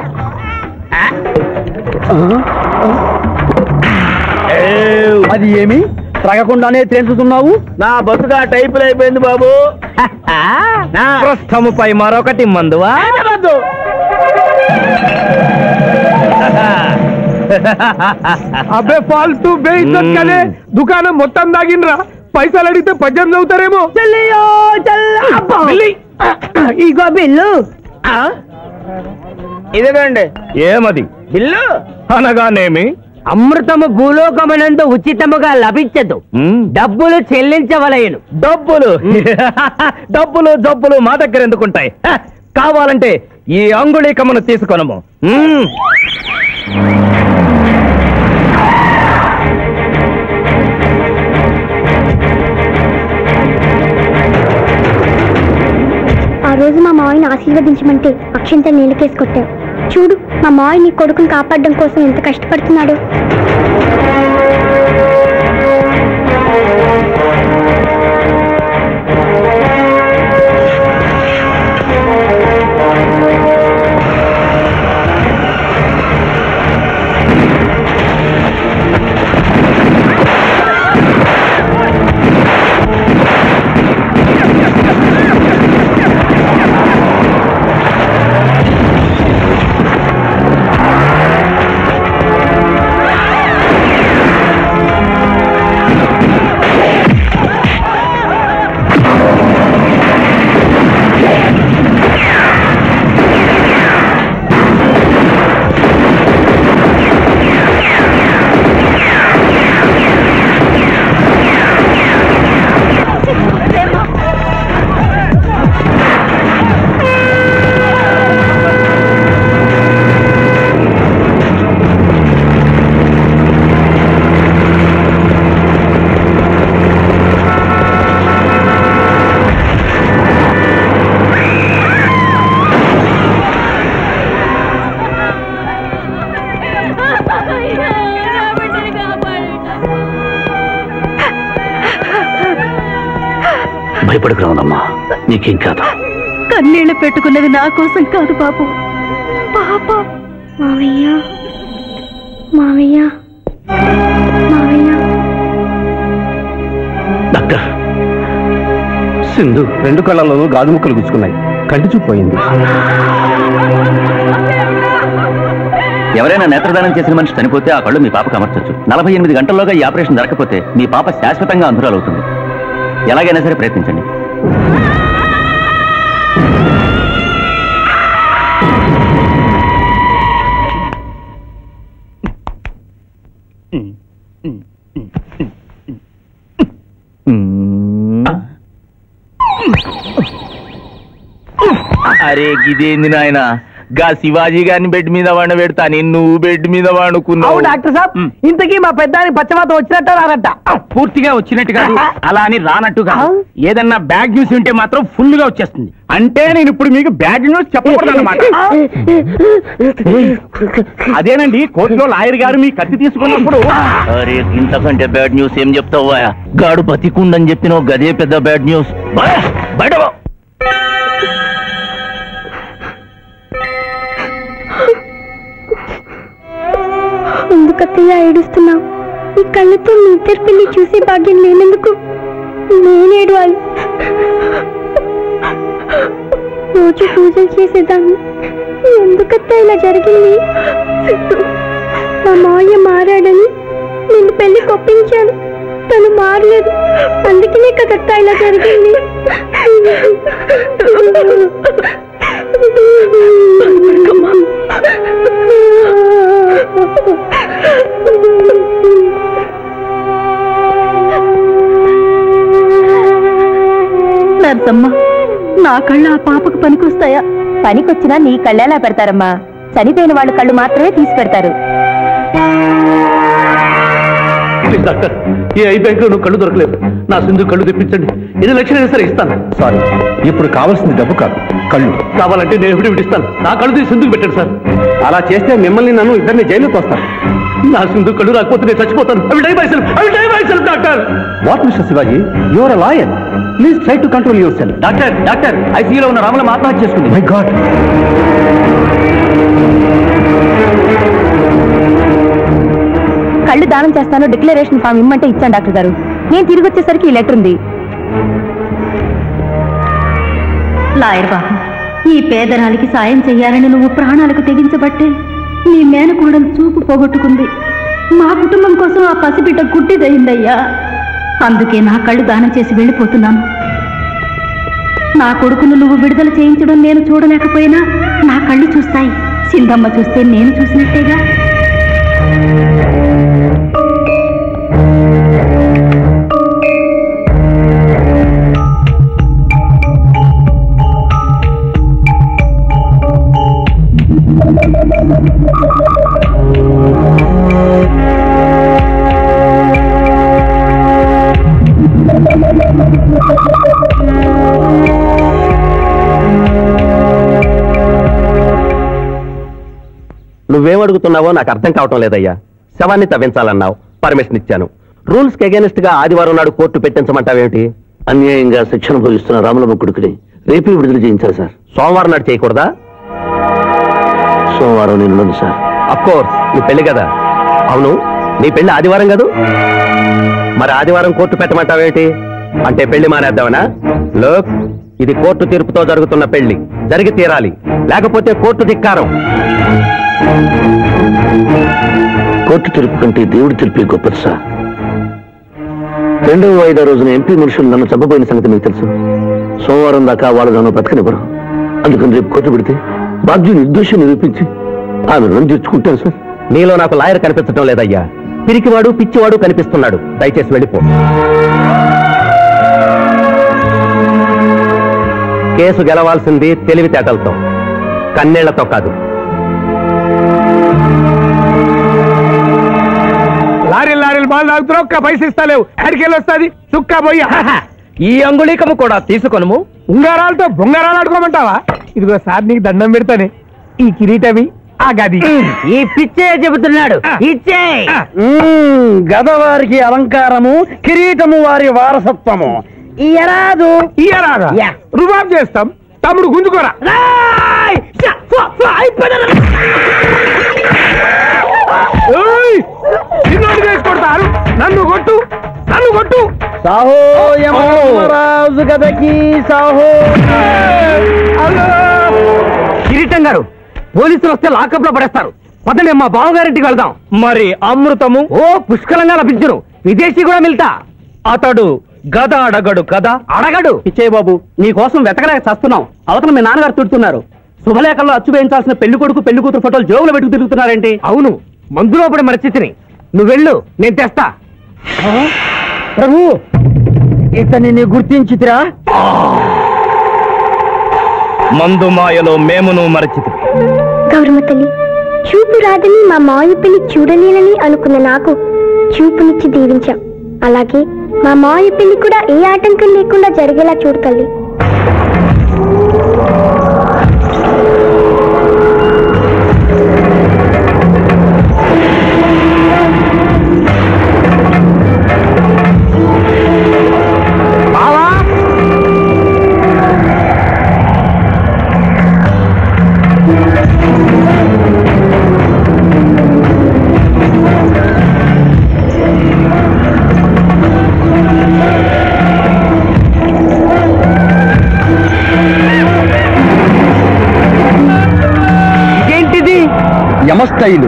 అది ఏమి త్రగకుండానే తేల్చుతున్నావు? నా బతుగా టైపులు అయిపోయింది బాబు. ప్రస్థముపై మరొకటి మందువా? అబ్బే ఫాల్తూ బేయిద్దనే దుకాణం మొత్తం దాగినరా. పైసలు అడిగితే పద్యం చదువుతారేమో. ఇగో బిల్లు. ఇదేనండి. ఏమది బిల్లు అనగానేమి? అమృతము భూలోకమునందు ఉచితముగా లభించదు, డబ్బులు చెల్లించవలయను. డబ్బులు డబ్బులు జబ్బులు మా దగ్గర ఎందుకుంటాయి? కావాలంటే ఈ అంగుళీకమును తీసుకొనము. ఆ రోజు మా మావయ్యని ఆశీర్వదించమంటే అక్షంత నీళ్ళకేసి కొట్టావు. చూడు మా మావయ్య నీ కొడుకుని కాపాడడం కోసం ఎంత కష్టపడుతున్నాడు. భయపడుకురావునమ్మా, నీకేం కాదు. కన్నీళ్లు పెట్టుకున్నది నా కోసం కాదు బాబు, పాప. మావయ్య మావయ్య మావయ్య. డాక్టర్, సింధు 2 కళ్ళలోనూ గాజు ముక్కలు గుచ్చుకున్నాయి, కంటి చూపు పోయింది. ఎవరైనా నేత్రదానం చేసిన మనిషి చనిపోతే ఆ కళ్ళు మీ పాపకు అమర్చొచ్చు. 48 గంటల్లోగా ఈ ఆపరేషన్ జరగకపోతే మీ పాప శాశ్వతంగా అంధురాలవుతుంది. ఎలాగైనా సరే ప్రయత్నించండి. అరే గిదేంది నాయన, గా శివాజీ గారిని బెడ్ మీద వండ పెడతా, నువ్వు బెడ్ మీద వండుకున్నావు. డాక్టర్ సాబ్, ఇంతకీ మా పెద్దానికి పచ్చవాత వచ్చినట్ట రానట్ట? పూర్తిగా వచ్చినట్టు కాదు, అలా అని రానట్టు కాదు. ఏదన్నా బ్యాడ్ న్యూస్ ఉంటే మాత్రం ఫుల్ గా వచ్చేస్తుంది. అంటే నేను ఇప్పుడు మీకు బ్యాడ్ న్యూస్ చెప్పకూడదు అన్నమాట. అదేనండి, కోర్టులో లాయర్ గారు మీ కత్తి తీసుకున్నప్పుడు. అరే ఇంతకంటే బ్యాడ్ న్యూస్ ఏం చెప్తావా? గాడు బతికుండని చెప్పినావు, గదే పెద్ద బ్యాడ్ న్యూస్. బయట ఎందుకత్తయ్య ఏడుస్తున్నావు? ఈ కళ్ళతో మీ ఇద్దరు పెళ్లి చూసే భాగ్యం లేనందుకు నేనేడవాలి. రోజు పూజలు చేసేదాన్ని, ఎందుకత్తయ్య ఇలా జరిగింది? మా మావయ్య మారాడని నేను పెళ్లి కొప్పించాను, తను మారలేదు. అందుకనే కదత్తా ఇలా జరిగింది. నర్సమ్మ, నా కళ్ళు ఆ పాపకు పనికొస్తాయా? పనికొచ్చినా నీ కళ్ళెలా పెడతారమ్మా? చనిపోయిన వాళ్ళ కళ్ళు మాత్రమే తీసి పెడతారు. డాక్టర్, ఈ ఐ బ్యాంక్ లో కళ్ళు దొరకలేదు. నా సింధు కళ్ళు తెప్పించండి. 8 లక్షలైనా సరే ఇస్తాను. సారీ, ఇప్పుడు కావాల్సింది డబ్బు కాదు, కళ్ళు. కావాలంటే నేను ఎప్పుడు ఇస్తాను. నా కళ్ళు తీసి సింధుకు పెట్టండి సార్. అలా చేస్తే మిమ్మల్ని నన్ను ఇద్దరిని జైలు తోస్తాను. నా సింధు కళ్ళు రాకపోతే నేను చచ్చిపోతాను. I will die myself, doctor. What mister Shivaji, you are a lawyer. Please try to control your self. Doctor ఐసీయూలో ఉన్న రాముల ఆత్మహత్య చేసుకుంది. My god. కళ్ళు దానం చేస్తానో డిక్లరేషన్ ఫామ్ ఇమ్మంటే ఇచ్చాను డాక్టర్ గారు. నేను తిరిగి వచ్చేసరికి ఈ లెటర్ ఉంది. లాయర్ బాబు, ఈ పేదరాలికి సాయం చెయ్యాలని నువ్వు ప్రాణాలకు తెగించబట్టే నీ మేనకోడలు చూపు పోగొట్టుకుంది. మా కుటుంబం కోసం ఆ పసిబిడ్డ గుడ్డిదయిందయ్యా. అందుకే నా కళ్ళు దానం చేసి వెళ్ళిపోతున్నాను. నా కొడుకును నువ్వు విడుదల చేయించడం నేను చూడలేకపోయినా నా కళ్ళు చూస్తాయి. సింధమ్మ చూస్తే నేను చూసినట్టేగా. నువ్వేమడుగుతున్నావో నాకు అర్థం కావటం లేదయ్యా. శవాన్ని తవ్వించాలన్నావు, పర్మిషన్ ఇచ్చాను. రూల్స్ కి అగేనిస్ట్ గా ఆదివారం నాడు కోర్టు పెట్టించమంటావేమిటి? అన్యాయంగా శిక్షణ భోగిస్తున్న రాములమ్మ కొడుకుని రేపే విడుదల చేయించాలి సార్. సోమవారం నాడు చేయకూడదా? సోమవారం నేను సార్. అఫ్కోర్స్, నీ పెళ్లి కదా. అవును, నీ పెళ్లి ఆదివారం కదూ? మరి ఆదివారం కోర్టు పెట్టమంటావేమిటి? అంటే పెళ్లి మానేద్దామనా? లోక్, ఇది కోర్టు తీర్పుతో జరుగుతున్న పెళ్లి, జరిగి తీరాలి, లేకపోతే కోర్టు ధిక్కారం. కోర్టు తీర్పు కంటే దేవుడి తీర్పే గొప్పది సార్. 2వ వాయిదా రోజున ఎంపీ మనుషులు నన్ను చంపబోయిన సంగతి మీకు తెలుసు. సోమవారం దాకా వాళ్ళు నన్ను బ్రతకనివ్వరు. అందుకని రేపు కోర్టు పెడితే బాధ్యత నిర్దోషం నిరూపించి ఆమె రుణం తీర్చుకుంటాను సార్. నీలో నాకు లాయర్ కనిపించడం లేదయ్యా. పిరికివాడు పిచ్చివాడు కనిపిస్తున్నాడు. దయచేసి వెళ్ళిపో. కేసు గెలవాల్సింది తెలివితేటలతో, కన్నీళ్లతో కాదు. లారీలు బాల్ తాగుతున్నావు, ఒక్క పైస ఇస్తలేవు. అడికెళ్ళి వస్తుంది చుక్క పోయి. ఈ అంగుళీకము కూడా తీసుకొనుము. ఉంగారాలతో బొంగారాలు ఆడుకోమంటావా? ఇదిగో సార్, నీకు దండం పెడతానే. ఈ కిరీటమి, ఆ గది. ఈ పిచ్చే చెబుతున్నాడు. ఇచ్చే గదవారికి అలంకారము, కిరీటము వారి వారసత్వము. ఇయరాదు ఇయరాదా? రుబాబ్ చేస్తాం. తమ్ముడు గుంజుకోరా. చిన్నోడు వేసి కొడతారు. నన్ను కొట్టు, నన్ను కొట్టు. సాహో యమరాజు గదకి సాహో. కిరీటం గారు, పోలీసులు వస్తే లాకప్ లో పడేస్తారు. పదండి, మా బావగారింటికి వెళ్దాం. మరి అమృతము? ఓ, పుష్కలంగా లభించును. విదేశీ కూడా మిల్తా. అతడు గద అడగడు కదా? అడగడు. పిచ్చయ్య బాబు, నీ కోసం వెతకలేక చస్తున్నాం. అవతల మీ నాన్నగారు తిడుతున్నారు. శుభలేఖల్లో అచ్చు వేయించాల్సిన పెళ్లి కొడుకు పెళ్లి కూతురు ఫోటోలు జోగులు పెట్టుకు తిరుగుతున్నారేంటి? అవును, మందులో పడి మరచితిని. నువ్వు వెళ్ళు, నేను తెస్తా. ప్రభు, ఇతన్ని నీ గుర్తించితిరా? మందు మాయలో మేమును మరచితి. గౌరమ్మ తల్లి, చూపు రాదని మా మాయ పెళ్లి చూడలేనని అనుకున్న నాకు చూపునిచ్చి దీవించాం. అలాగే మా మాయ పెళ్లి కూడా ఏ ఆటంకం లేకుండా జరిగేలా చూడు తల్లి. యమస్థైలు.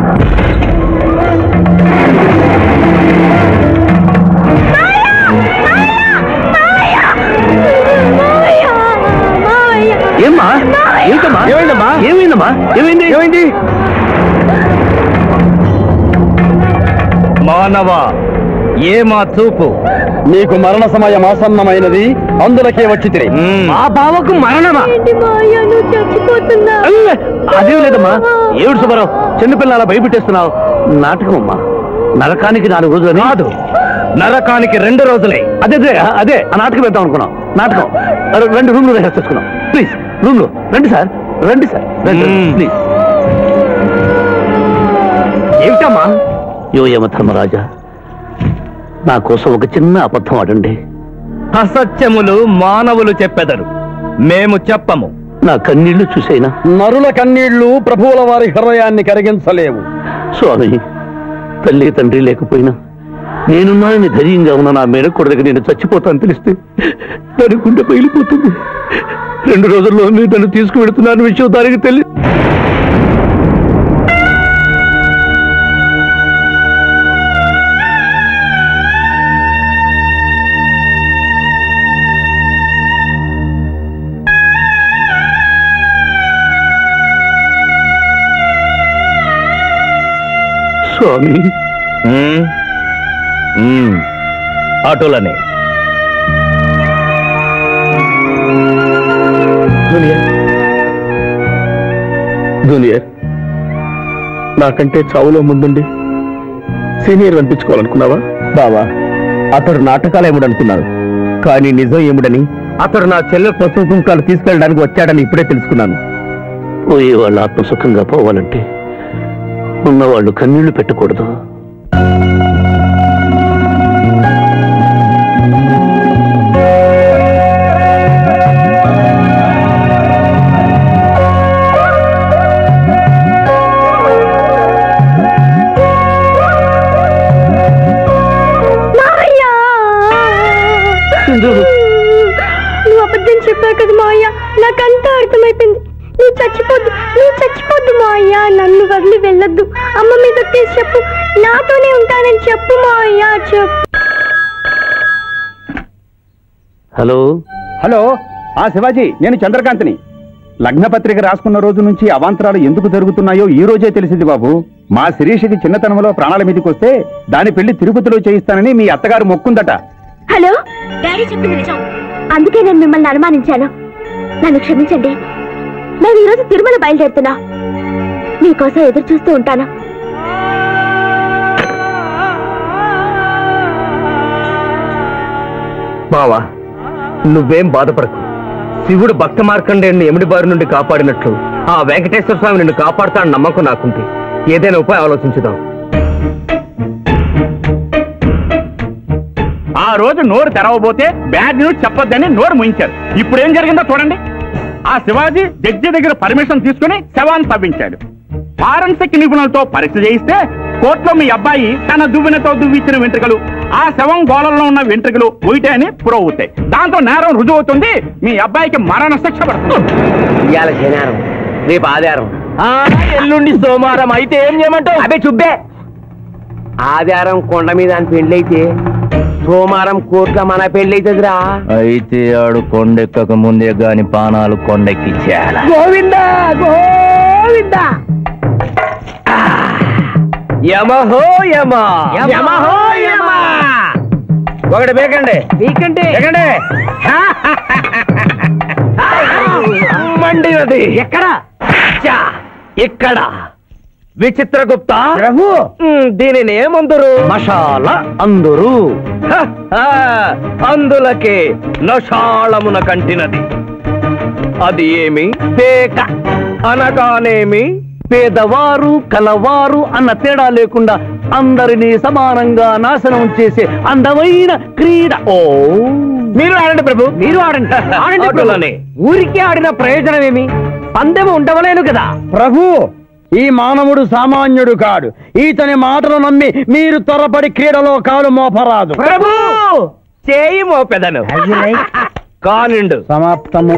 ఏమ్మా? ఏంటమ్మా? ఏమైందమ్మా? ఏమైందమ్మా? ఏమైంది? ఏమైంది? మానవ, ఏ మా చూపు? నీకు మరణ సమయం ఆసన్నమైనది, అందులకే వచ్చి తిరిగి. మా బావకు మరణమా? అదేం లేదమ్మా. ఏమిటి సుబ్బారావు, చిన్నపిల్లల భయపెట్టేస్తున్నావు? నాటకం అమ్మా. నరకానికి 4 రోజులు కాదు, నరకానికి 2 రోజులే. అదే ఆ నాటకం వేద్దాం అనుకున్నాం. నాటకం 2 రూమ్లు రిహార్స్ చేసుకున్నాం. ప్లీజ్ రూమ్ లో రండి సార్, రండి సార్, ప్లీజ్. ఏమిటమ్మా? యో యమ ధర్మరాజా, నా కోసం ఒక చిన్న అబద్ధం ఆడండి. అసత్యములు మానవులు చెప్పెదరు, మేము చెప్పము. నా కన్నీళ్లు చూసేనా? నరుల కన్నీళ్లు ప్రభువుల వారి హృదయాన్ని కరిగించలేవు. స్వామి, తల్లి తండ్రి లేకపోయినా నేనున్నానని ధైర్యంగా ఉన్న నా మేనకోడలికి నేను చచ్చిపోతాను తెలిస్తే దాని గుండె పగిలిపోతుంది. 2 రోజుల్లో నేను తను తీసుకువెడుతున్నాను విషయం దానికి తెలియదు. స్వామి ఆటోలనే జూనియర్ నాకంటే చావులో ముందుండి సీనియర్ అనిపించుకోవాలనుకున్నావా? బావా, అతడు నాటకాలు ఏముడనుకున్నాడు, కానీ నిజం ఏముడని అతడు నా చెల్లె పసుపు కుంకాలు తీసుకెళ్ళడానికి వచ్చాడని ఇప్పుడే తెలుసుకున్నాను. పోయే వాళ్ళు ఆత్మసుఖంగా పోవాలంటే ఉన్నవాళ్ళు కన్నీళ్లు పెట్టకూడదు. నువ్వు అబద్ధం చెప్పావు కదా మావయ్య, నాకంతా అర్థమైపోయింది. నువ్వు చచ్చిపోద్దు మావయ్య, నన్ను వదిలి వెళ్ళొద్దు. అమ్మ మీద ఒట్టేసి చెప్పు, నాతోనే ఉంటానని చెప్పు మావయ్య, చెప్పు. హలో హలో, శివాజీ, నేను చంద్రకాంత్ని. లగ్నపత్రిక రాసుకున్న రోజు నుంచి అవాంతరాలు ఎందుకు జరుగుతున్నాయో ఈ రోజే తెలిసింది బాబు. మా శిరీషకి చిన్నతనంలో ప్రాణాల మీదకి వస్తే దాని పెళ్లి తిరుపతిలో చేయిస్తానని మీ అత్తగారు మొక్కుందట. హలో, డాడీ చెప్పింది నిజం, అందుకే నేను మిమ్మల్ని అనుమానించాను. నన్ను క్షమించండి. నేను ఈరోజు తిరుమల బయలుదేరుతున్నా. మీకోసం ఎదురు చూస్తూ ఉంటాను. బావా, నువ్వేం బాధపడకు. శివుడు భక్త మార్కండేయుని ఎమిడి బారి నుండి కాపాడినట్లు ఆ వెంకటేశ్వర స్వామి నిన్ను కాపాడుతాడని నమ్మకం నాకుంది. ఏదైనా ఉపాయం ఆలోచించుదాం. ఆ రోజు నోరు తెరవబోతే బ్యాడ్ న్యూస్ చెప్పొద్దని నోరు ముయించారు. ఇప్పుడు ఏం జరిగిందో చూడండి. ఆ శివాజీ జడ్జి దగ్గర పర్మిషన్ తీసుకుని శవాన్ని తవ్వించాడు. ఫారెన్సిక్ నిపుణులతో పరీక్ష చేయిస్తే కోర్టులో మీ అబ్బాయి తన దువ్వెనతో దువ్విచ్చిన వెంట్రుకలు ఆ శవం గోళంలో ఉన్న వెంట్రుకలు ఉయిటే అని ప్రూవ్ అవుతాయి. దాంతో నేరం రుజువు అవుతుంది. మీ అబ్బాయికి మరణ శిక్ష పడుతుంది. ఇవాళ శనివారం, రేపు ఆదివారం, ఎల్లుండి సోమవారం. అయితే ఏం చేయమంటావు? అదే చుబ్బే. ఆదివారం కొండ మీద అని పెళ్ళైతే సోమవారం కోర్టులో మన పెళ్ళైతుందిరా. అయితే ఆడు కొండెక్కక ముందే గాని పానాలు కొండెక్కిచ్చేయాల. గోవిందా గోవిందా. యమహో యమ యమహో యమ. ఒకటి బేకండి బీకండి బేకండి. మండినది ఎక్కడ? ఇక్కడ. విచిత్రగుప్త ప్రభు, దీనిని ఏమందరు? మషాల అందరూ అందులకే నషాళమున కంటినది. అది ఏమి? పేక అనగానేమి? పేదవారు కలవారు అన్న తేడా లేకుండా అందరినీ సమానంగా నాశనం చేసే అందమైన క్రీడ. ఓ, మీరు ఆడండి ప్రభు, మీరు ఆడండి. ఆడండి. ఊరికే ఆడిన ప్రయోజనం ఏమి? పందెము ఉండవలేను కదా ప్రభు. ఈ మానవుడు సామాన్యుడు కాడు. ఈతని మాటలు నమ్మి మీరు త్వరపడి క్రీడలో కాలు మోపరాదు. ప్రభు, చేయి మోపెదను. కానిండు. సమాప్తము.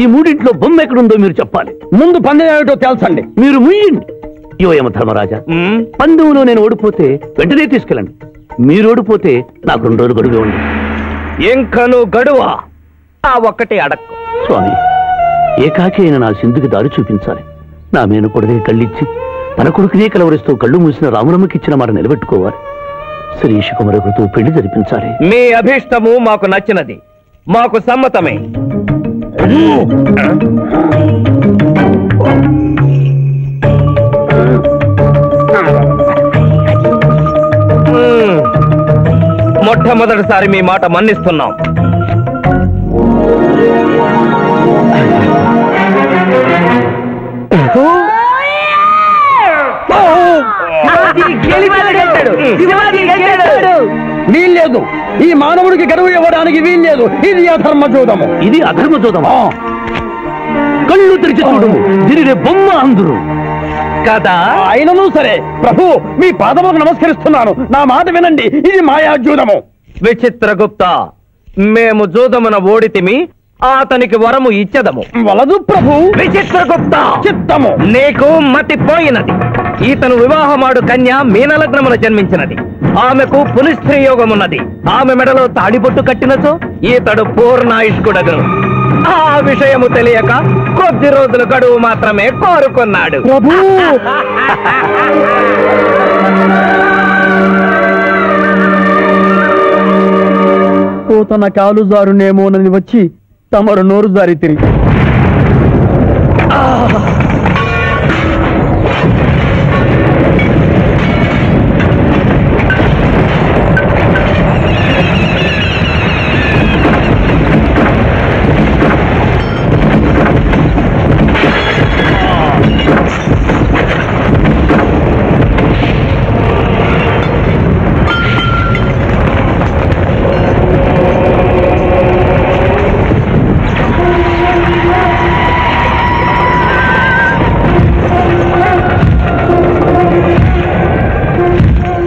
ఈ మూడింట్లో బొమ్మ ఎక్కడుందో మీరు చెప్పాలి. ముందు పందెం ఏమిటో తెలుసండి. మీరు ముయ్యండి. యోయమ ధర్మరాజా, పందెంలో నేను ఓడిపోతే వెంటనే తీసుకెళ్ళండి. మీరు ఓడిపోతే నాకు 2 రోజులు గడువు ఉంది. ఇంకను గడువా? ఆ ఒక్కటి అడక్కు. స్వామి, ఏకాకి అయిన నా సింధుకి దారి చూపించాలి. నా మేనకొడదే కళ్ళిచ్చి తన కొడుకునే కలవరిస్తూ కళ్ళు మూసిన రామరమ్మకిచ్చిన మాట నిలబెట్టుకోవాలి. శిరీష్ కుమరకుతో పెళ్లి జరిపించాలి. మీ అభీష్టము మాకు నచ్చినది, మాకు సమ్మతమే. మొట్టమొదటిసారి మీ మాట మన్నిస్తున్నాం. వీల్లేదు. ఈ మానవుడికి గడువు ఇవ్వడానికి వీల్లేదు. ఇది అధర్మజోదము. ఇది అధర్మజోదమా? కళ్ళు తెరిచి చూడుము, దీనిని బొమ్మ అందురు కదా. అయినను సరే ప్రభు, మీ పాదములకు నమస్కరిస్తున్నాను, నా మాట వినండి, ఇది మాయాజూదము. విచిత్రగుప్త, మేము జూదమున ఓడితిమి, అతనికి వరము ఇచ్చదము. వలదు ప్రభు. విచిత్రగుప్త, చిత్తము. నీకు మతి పోయినది. ఈతను వివాహమాడు కన్య మీనలగ్నమున జన్మించినది. ఆమెకు పునిస్త్రీ యోగమున్నది. ఆమె మెడలో తాడిబొట్టు కట్టినచో ఈతడు పూర్ణాయుష్కుడగను. ఆ విషయము తెలియక కొద్ది రోజుల గడువు మాత్రమే కోరుకున్నాడు. ప్రభు తన కాలు జారునేమోనని వచ్చి తమరు నోరు జారి తిరిగి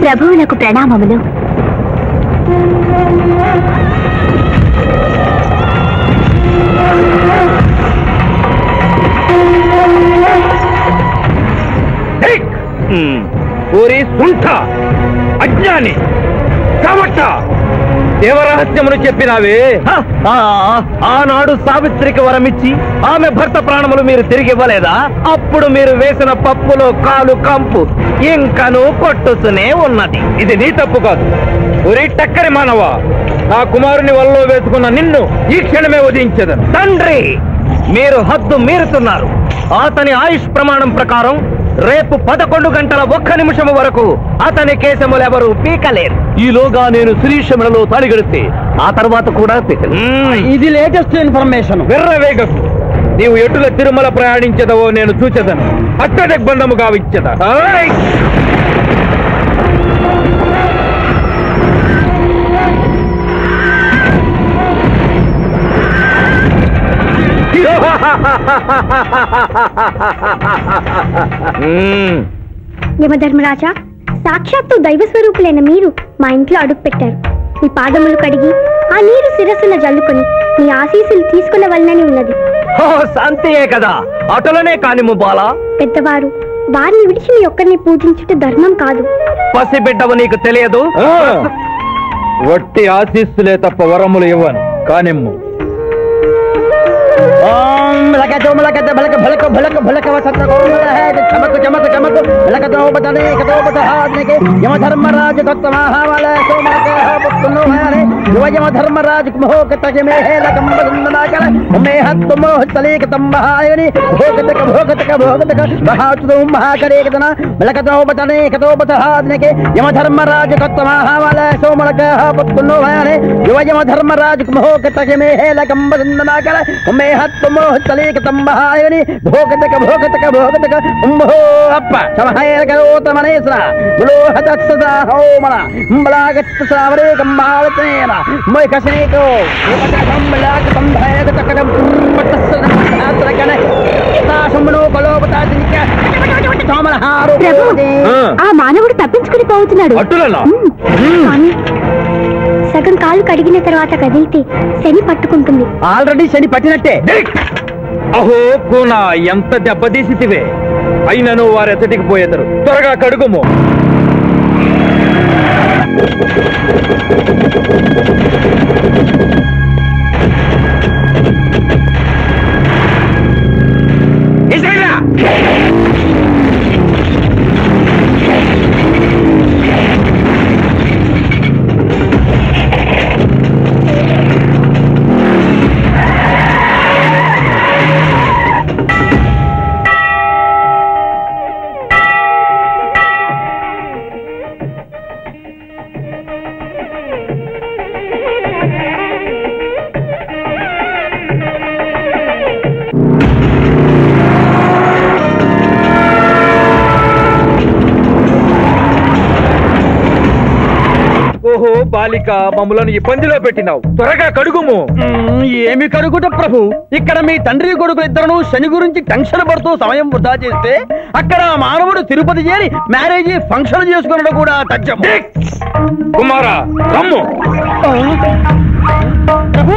ప్రభువులకు ప్రణామములు. ఊరి సుంఠ, అజ్ఞాని, కవట, దేవరహస్యమును చెప్పినావే. ఆనాడు సావిత్రికి వరమిచ్చి ఆమె భర్త ప్రాణములు మీరు తిరిగి ఇవ్వలేదా? అప్పుడు మీరు వేసిన పప్పులో కాలు కంపు ఇంకను కొట్టుతూనే ఉన్నది. ఇది నీ తప్పు కాదు. ఒరి టక్కరి మానవ, నా కుమారుని వల్లో వేసుకున్న నిన్ను ఈ క్షణమే వధించదను. తండ్రి, మీరు హద్దు మీరుతున్నారు. అతని ఆయుష్ ప్రమాణం ప్రకారం రేపు 11 గంటల 1 నిమిషము వరకు అతని కేశములెవరూ పీకలేరు. ఈలోగా నేను శ్రీశమలలో తాళిగడితే ఆ తర్వాత కూడా ఇది లేటెస్ట్ ఇన్ఫర్మేషన్. విర్రవేగకు. నీవు ఎటుల తిరుమల ప్రయాణించదవో నేను చూచెదను. అట్టదిగ్బంధము గావించద. యమధర్మరాజా, సాక్షాత్తు దైవ స్వరూపులైన మీరు మా ఇంట్లో అడుగు పెట్టారు. మీ పాదములు కడిగి ఆ నీరు శిరస్సున జల్లుకొని మీ ఆశీస్సులు తీసుకునవలనని ఉన్నది. శాంతియే కదా, అటులనే కానిము బాలా. పెద్దవారు, వారిని విడిచి మీ ఒక్కరిని పూజించుట ధర్మం కాదు. పసిబిడ్డవు నీకు తెలియదు. వట్టి ఆశీస్సులే తప్ప వరములు ఇవ్వను, కానిమ్ము. యమధర్మరాజు ఆ మానవుడు తప్పించుకుని పోతున్నాడు. సగం కాలు కడిగిన తర్వాత కదిలితే శని పట్టుకుంటుంది. ఆల్రెడీ శని పట్టినట్టే. అహో కూనా, ఎంత దెబ్బతీసితివే. అయినను వారెచ్చటికి పోయేదరు. త్వరగా కడుగుము. బాలిక మమ్మలను ఇబ్బందిలో పెట్టినావు, త్వరగా కడుగుము. ఏమి కడుగుట ప్రభు, ఇక్కడ మీ తండ్రి కొడుకులు ఇద్దరు శని గురించి టెన్షన్ పడుతూ సమయం వృధా చేస్తే అక్కడ మానవుడు తిరుపతి చేరి మ్యారేజ్ ఫంక్షన్ చేసుకున్నాడు కూడా తథ్యం. కుమారా రమ్ము. ప్రభు